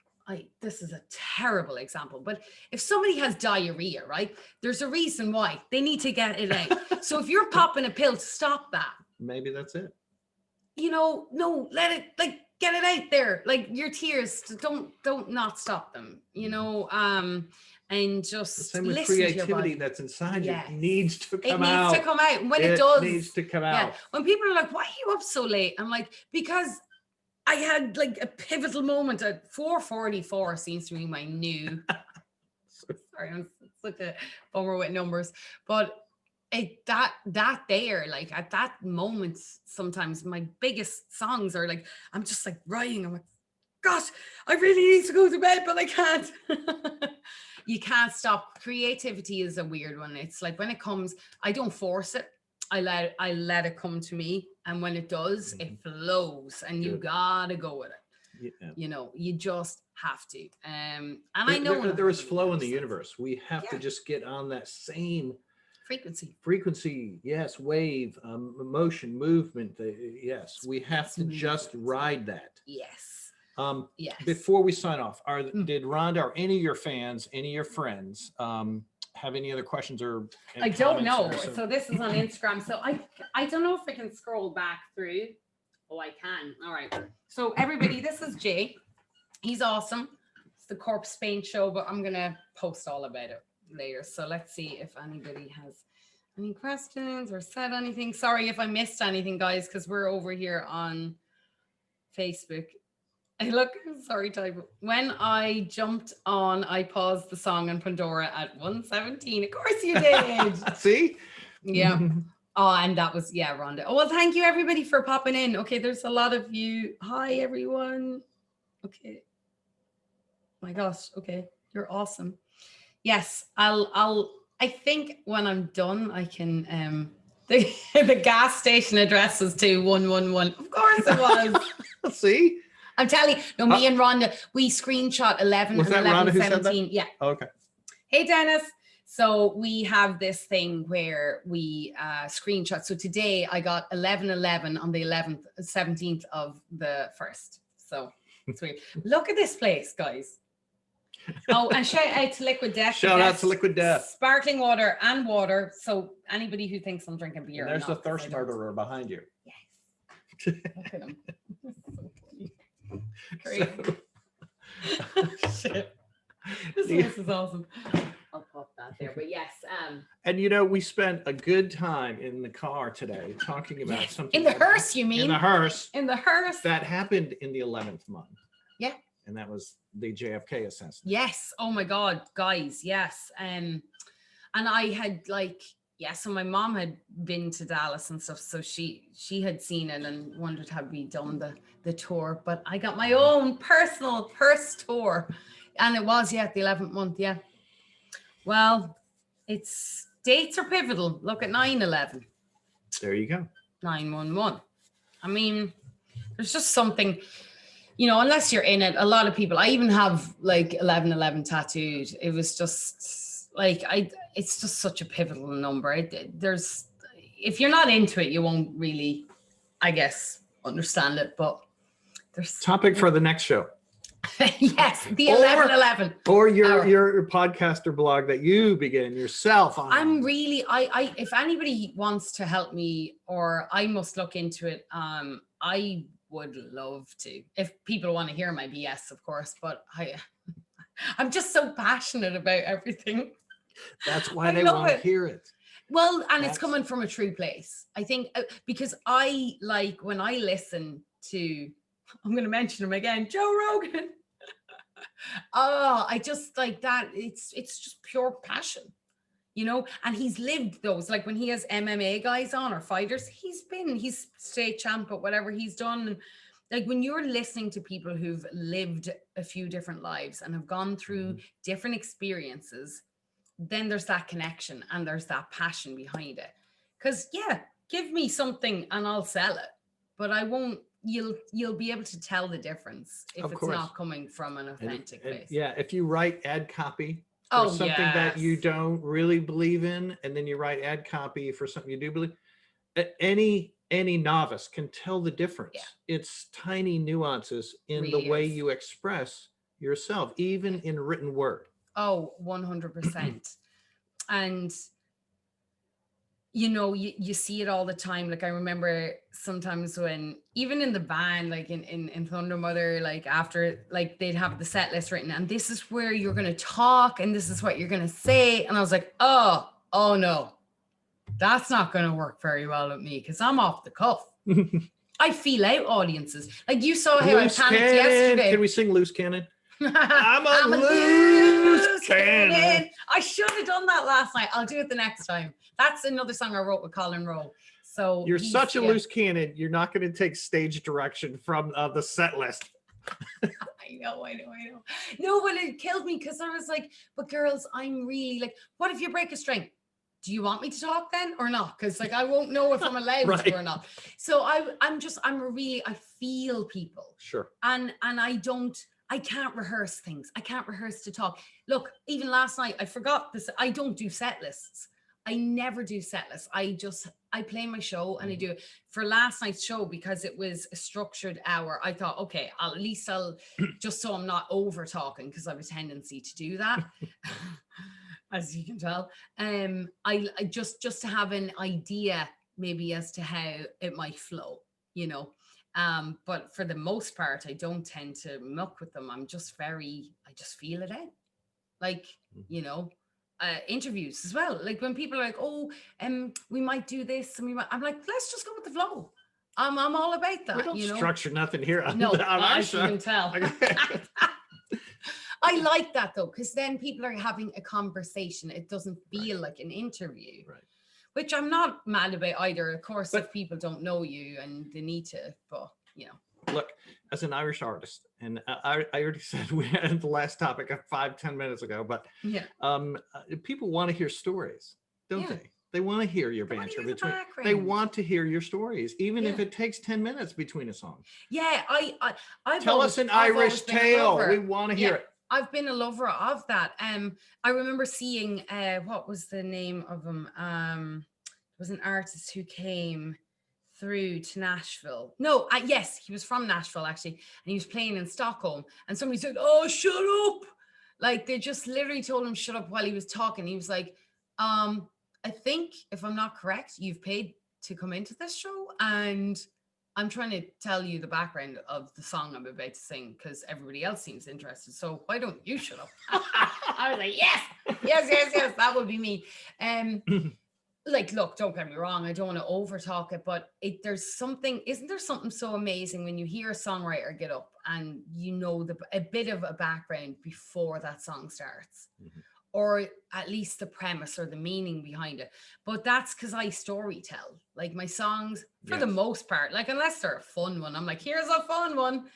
this is a terrible example, but if somebody has diarrhea, right, there's a reason why they need to get it out. So if you're popping a pill to stop that, maybe that's it. You know, no, let it, like, get it out there. Like your tears, don't not stop them, you know, and just the same with listen to your creativity body. that's inside you needs to come out. It needs to come out. When it does, needs to come out. When people are like, why are you up so late? I'm like, because I had like a pivotal moment at 4:44 seems to be my new. Sorry, I'm such a bummer with numbers, but that there, like at that moment, sometimes my biggest songs are like, I'm just like writing. I'm like, gosh, I really need to go to bed, but I can't. You can't stop. Creativity is a weird one. It's like when it comes, I don't force it. I let it come to me, and when it does, it flows, and you gotta go with it. Yeah. You know, you just have to. And I know there is flow in the universe. We have to just get on that same frequency. Yes, wave, emotion, movement. Yes, we have to just ride that. Yes. Before we sign off, did Rhonda or any of your fans, any of your friends, have any other questions or I don't know. So this is on Instagram. So I don't know if I can scroll back through. Oh, I can. All right. So everybody, this is Jay. He's awesome. It's the Corpsepaint show, but I'm gonna post all about it later. So let's see if anybody has any questions or said anything. Sorry if I missed anything, guys, because we're over here on Facebook. Sorry, typo. When I jumped on, I paused the song on Pandora at 1:17. Of course you did. See? Yeah. Oh, and that was, Rhonda. Oh, well, thank you everybody for popping in. Okay, there's a lot of you. Hi, everyone. Okay. My gosh. Okay, you're awesome. Yes, I think when I'm done, I can, the gas station address was 2111. Of course it was. See? I'm telling you, no, me and Rhonda, we screenshot 11 and 11, 17. Yeah. Oh, okay. Hey, Dennis. So we have this thing where we screenshot. So today I got 11:11 on the 11th, 17th of the 1st. So it's weird. Look at this place, guys. Oh, and shout out to Liquid Death. Shout out to Liquid Death. Sparkling water and water. So anybody who thinks I'm drinking beer. And there's the thirst murderer behind you. Yes. Look at him. Great. Shit. This place is awesome. I'll pop that there. But yes. And you know, we spent a good time in the car today talking about something. In the hearse, you mean? In the hearse. In the hearse. That happened in the 11th month. Yeah. And that was the JFK assassination. Yes. Oh my God, guys. Yes. And I had so my mom had been to Dallas and stuff. So she had seen it and wondered had we done the tour, but I got my own personal hearse tour. And it was, the 11th month. Yeah. Well, dates are pivotal. Look at 9/11. There you go. 9/11. I mean, there's just something, you know, unless you're in it, a lot of people, I even have like 11/11 tattooed. It was just like, it's just such a pivotal number. If you're not into it, you won't really, I guess, understand it, but there's topic for the next show. Yes, the 11/11. Or your podcast or blog that you begin yourself on. I'm really, I if anybody wants to help me, or I must look into it, I would love to. If people want to hear my BS, of course, but I'm just so passionate about everything. That's why they want to hear it. Well, and it's coming from a true place. I think because I like when I listen to, I'm going to mention him again, Joe Rogan. Oh, I just like that. It's just pure passion. you know, and he's lived those, like when he has MMA guys on or fighters, he's state champ at whatever he's done. And like when you're listening to people who've lived a few different lives and have gone through different experiences, then there's that connection and there's that passion behind it. Because yeah, give me something and I'll sell it, but I won't. You'll be able to tell the difference if it's not coming from an authentic place. Yeah, if you write ad copy for something that you don't really believe in, and then you write ad copy for something you do believe, any novice can tell the difference. It's tiny nuances in the way you express yourself, even in written word. 100%. And you know, you see it all the time. Like I remember sometimes when, even in the band, like in Thunder Mother, like after, like they'd have the set list written and this is where you're going to talk and this is what you're going to say. And I was like, oh no, that's not going to work very well with me because I'm off the cuff. I feel out audiences. Like you saw how Loose I panicked cannon. yesterday. Can we sing Loose Cannon? I'm a loose cannon. I should have done that last night. I'll do it the next time. That's another song I wrote with Colin Rowe. So you're such a loose cannon. You're not going to take stage direction from the set list. I know. No, but it killed me because I was like, but girls, I'm really like, what if you break a string? Do you want me to talk then or not? Because like I won't know if I'm allowed to or not. So I feel people. Sure. And I can't rehearse things. I can't rehearse to talk. Look, even last night, I forgot this. I don't do set lists. I never do set lists. I play my show and I do it. For last night's show, because it was a structured hour, I thought, okay, I'll just so I'm not over talking, because I have a tendency to do that, as you can tell. I just to have an idea maybe as to how it might flow, you know. But for the most part, I don't tend to muck with them. I just feel it out. Like, you know, interviews as well. Like when people are like, we might do this and I'm like, let's just go with the flow. I'm all about that. We don't you know? structure nothing here. No, as you can tell. I like that though, because then people are having a conversation. It doesn't feel like an interview. Right. Which I'm not mad about either. Of course, if people don't know you and they need to, but you know. Look, as an Irish artist, and I already said we had the last topic 5-10 minutes ago, but people want to hear stories, don't they? They want to hear your banter between. They want to hear your stories, even if it takes 10 minutes between a song. Yeah, I've tell us an Irish tale. We want to hear it. I've been a lover of that. I remember seeing what was the name of him? There was an artist who came through to Nashville. No, yes, he was from Nashville actually, and he was playing in Stockholm. And somebody said, "Oh, shut up!" Like they just literally told him shut up while he was talking. He was like, "I think if I'm not correct, you've paid to come into this show, and I'm trying to tell you the background of the song I'm about to sing because everybody else seems interested. So why don't you shut up?" I was like, yes, that would be me. Like, look, don't get me wrong. I don't want to over talk it, but isn't there something so amazing when you hear a songwriter get up and you know a bit of a background before that song starts, or at least the premise or the meaning behind it. But that's because I story tell. Like my songs, for the most part, like unless they're a fun one, I'm like, here's a fun one.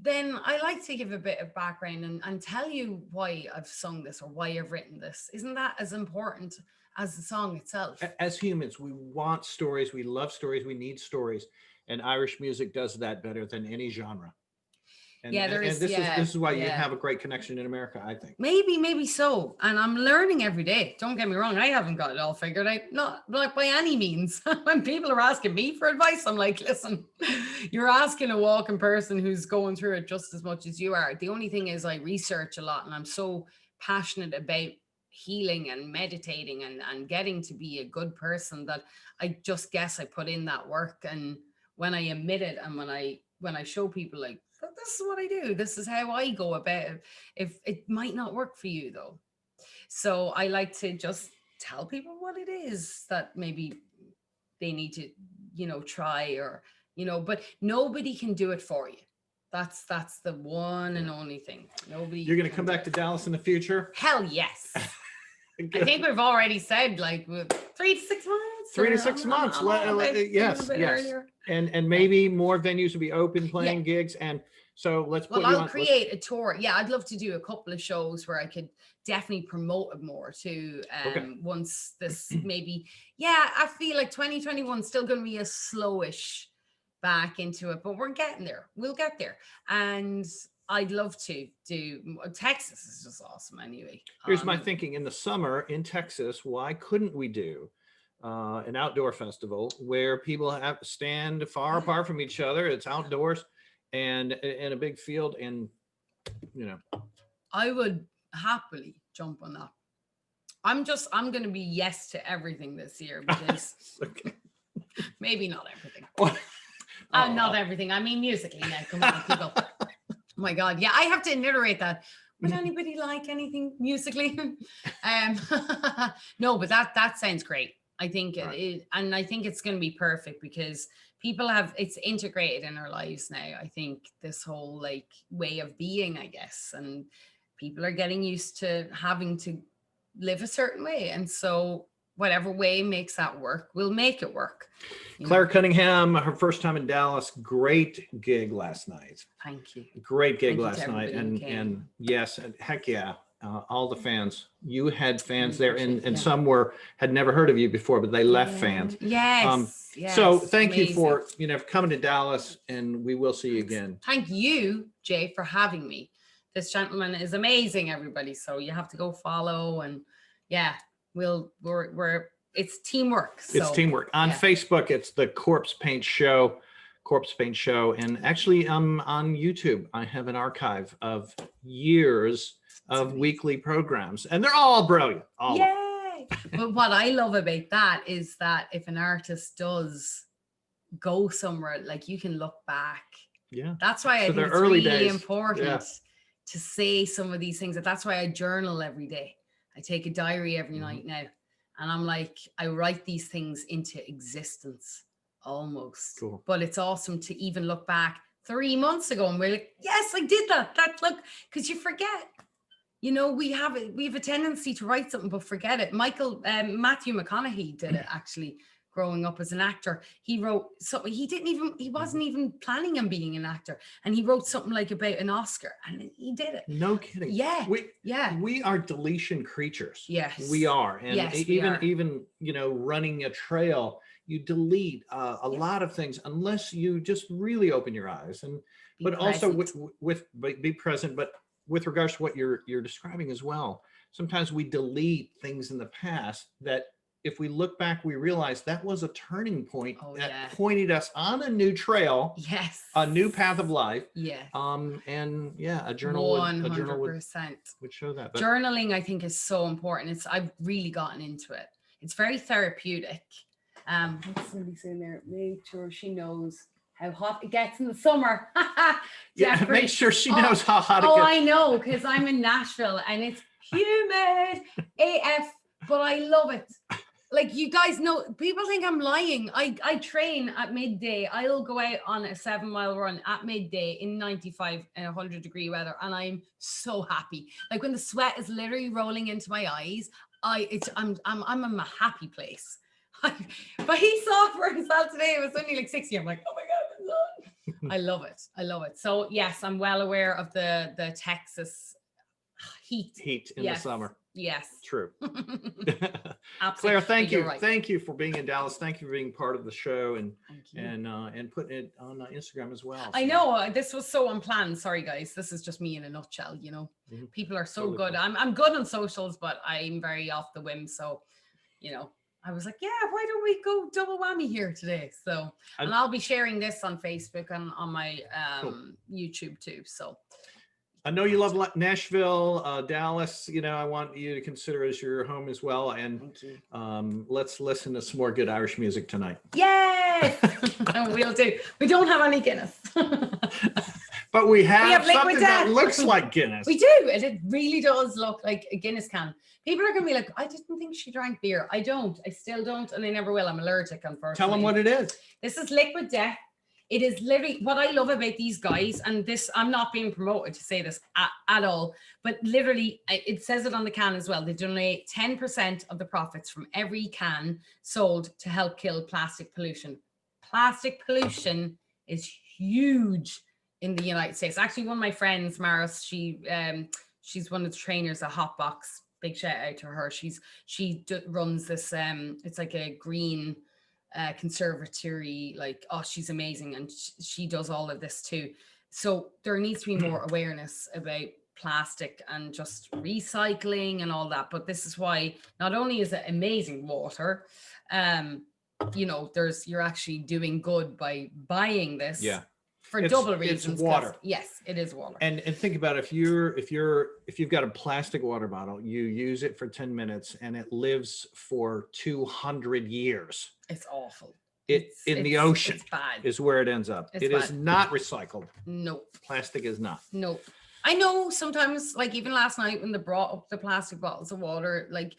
Then I like to give a bit of background and tell you why I've sung this or why I've written this. Isn't that as important as the song itself? As humans, we want stories. We love stories. We need stories. And Irish music does that better than any genre. And, this is why you have a great connection in America, I think. Maybe so. And I'm learning every day. Don't get me wrong. I haven't got it all figured out. Not like by any means. When people are asking me for advice, I'm like, listen, you're asking a walking person who's going through it just as much as you are. The only thing is I research a lot and I'm so passionate about healing and meditating and getting to be a good person that I just guess I put in that work. And when I admit it and when I show people like, this is what I do, this is how I go about it. If it might not work for you though. So I like to just tell people what it is that maybe they need to, try or, but nobody can do it for you. That's the one and only thing. Nobody. You're going to come back to Dallas in the future? Hell yes. I think we've already said like 3 to 6 months. 3 to 6 months. Yes. Earlier. And maybe more venues will be open playing gigs. And so let's put well, you I'll on. create a tour. Yeah, I'd love to do a couple of shows where I could definitely promote it more too. Once this maybe, I feel like 2021 is still going to be a slowish back into it, but we're getting there. We'll get there. And I'd love to do Texas is just awesome anyway. Here's my thinking in the summer in Texas. Why couldn't we do an outdoor festival where people have stand far apart from each other? It's outdoors and in a big field, and I would happily jump on that. I'm going to be yes to everything this year because maybe not everything. Not everything. I mean, musically now. Come on, people. Oh my God. Yeah, I have to iterate that. Would anybody like anything musically? No, but that sounds great. I think and I think it's going to be perfect because people it's integrated in our lives now. I think this whole like way of being, I guess, and people are getting used to having to live a certain way. And so whatever way makes that work, we'll make it work. Clare Cunningham, her first time in Dallas, great gig last night. Thank you. Great gig last night. And yes, heck yeah. All the fans, you had fans there and some had never heard of you before, but they left fans. Yes. So thank you for, coming to Dallas, and we will see you again. Thank you, Jay, for having me. This gentleman is amazing, everybody. So you have to go follow, and it's teamwork. So, it's teamwork. On Facebook, it's the Corpsepaint Show. And actually on YouTube, I have an archive of years of weekly programs, and they're all brilliant. Yay! But what I love about that is that if an artist does go somewhere, like you can look back. Yeah. That's why I think it's really important to say some of these things. That's why I journal every day. I take a diary every night now. And I'm like, I write these things into existence almost. Cool. But it's awesome to even look back 3 months ago and we're like, yes, I did that. Because you forget. We have a tendency to write something but forget it. Matthew McConaughey did it actually growing up as an actor. He wrote something, he wasn't even planning on being an actor. And he wrote something like about an Oscar and he did it. No kidding. Yeah. We are deletion creatures. Yes. We are. And yes, even running a trail, you delete a lot of things unless you just really open your eyes but also be present. But with regards to what you're describing as well, sometimes we delete things in the past that if we look back, we realize that was a turning point that pointed us on a new trail, yes, a new path of life. Yeah. A journal 100% would show that. But journaling, I think, is so important. I've really gotten into it. It's very therapeutic. What's somebody saying there? Make sure she knows how hot it gets in the summer. Make sure she knows how hot it gets. Oh, I know, because I'm in Nashville and it's humid AF, but I love it. Like, you guys know, people think I'm lying. I train at midday. I'll go out on a 7-mile run at midday in 95 and 100 degree weather, and I'm so happy. Like, when the sweat is literally rolling into my eyes, I'm in a happy place. But he saw for himself today. It was only like 60. I'm like, oh my God, I love it. I love it. So yes, I'm well aware of the Texas heat in the summer. Yes. True. Absolutely. Clare, thank you. Right. Thank you for being in Dallas. Thank you for being part of the show and putting it on Instagram as well. I know this was so unplanned. Sorry guys. This is just me in a nutshell, People are so good. I'm good on socials, but I'm very off the whim. So, I was like, why don't we go double whammy here today? So, and I'll be sharing this on Facebook and on my YouTube too. So I know you love Nashville, Dallas. I want you to consider as your home as well. And let's listen to some more good Irish music tonight. Yes, we'll do. We don't have any Guinness. But we have something that looks like Guinness. We do. And it really does look like a Guinness can. People are going to be like, I didn't think she drank beer. I don't. I still don't. And I never will. I'm allergic, unfortunately. Tell them what it is. This is Liquid Death. It is literally what I love about these guys, and this, I'm not being promoted to say this at all, but literally it says it on the can as well. They donate 10% of the profits from every can sold to help kill plastic pollution. Plastic pollution is huge in the United States. Actually, one of my friends, Maris, she's one of the trainers at Hotbox. Big shout out to her. She runs this, it's like a green conservatory, like, oh, she's amazing, and she does all of this too. So there needs to be more awareness about plastic and just recycling and all that. But this is why not only is it amazing water, you know, you're actually doing good by buying this. Yeah. For double reasons. It's water. Yes, it is water. And think about if you've got a plastic water bottle, you use it for 10 minutes and it lives for 200 years. It's awful. In the ocean it's bad. Is where it ends up. It is not recycled. Nope. Plastic is not. Nope. I know sometimes, like even last night when they brought up the plastic bottles of water, like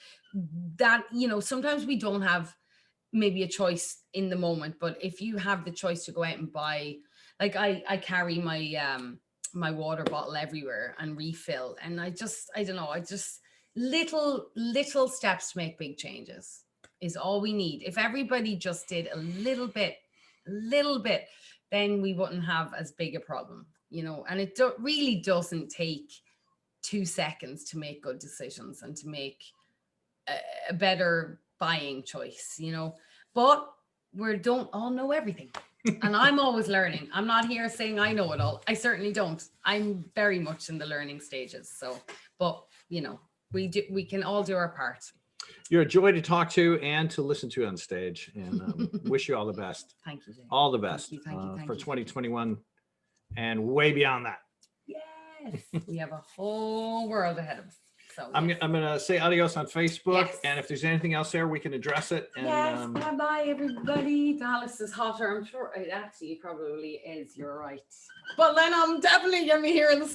that, you know, sometimes we don't have maybe a choice in the moment, but if you have the choice to go out and buy, like I carry my my water bottle everywhere and refill, and I don't know, little steps to make big changes is all we need. If everybody just did a little bit, then we wouldn't have as big a problem, you know. And it really doesn't take 2 seconds to make good decisions and to make a better buying choice, you know. But we don't all know everything. And I'm always learning. I'm not here saying I know it all. I certainly don't. I'm very much in the learning stages. So, but you know, we can all do our part. You're a joy to talk to and to listen to on stage, and wish you all the best. Thank you, Jay. All the best Thank you, for 2021 and way beyond that. Yes, we have a whole world ahead of us. So I'm gonna say adios on Facebook, Yes. and if there's anything else there, we can address it. And yes, bye everybody. Dallas is hotter. I'm sure it actually probably is. You're right. But then I'm definitely gonna be here in the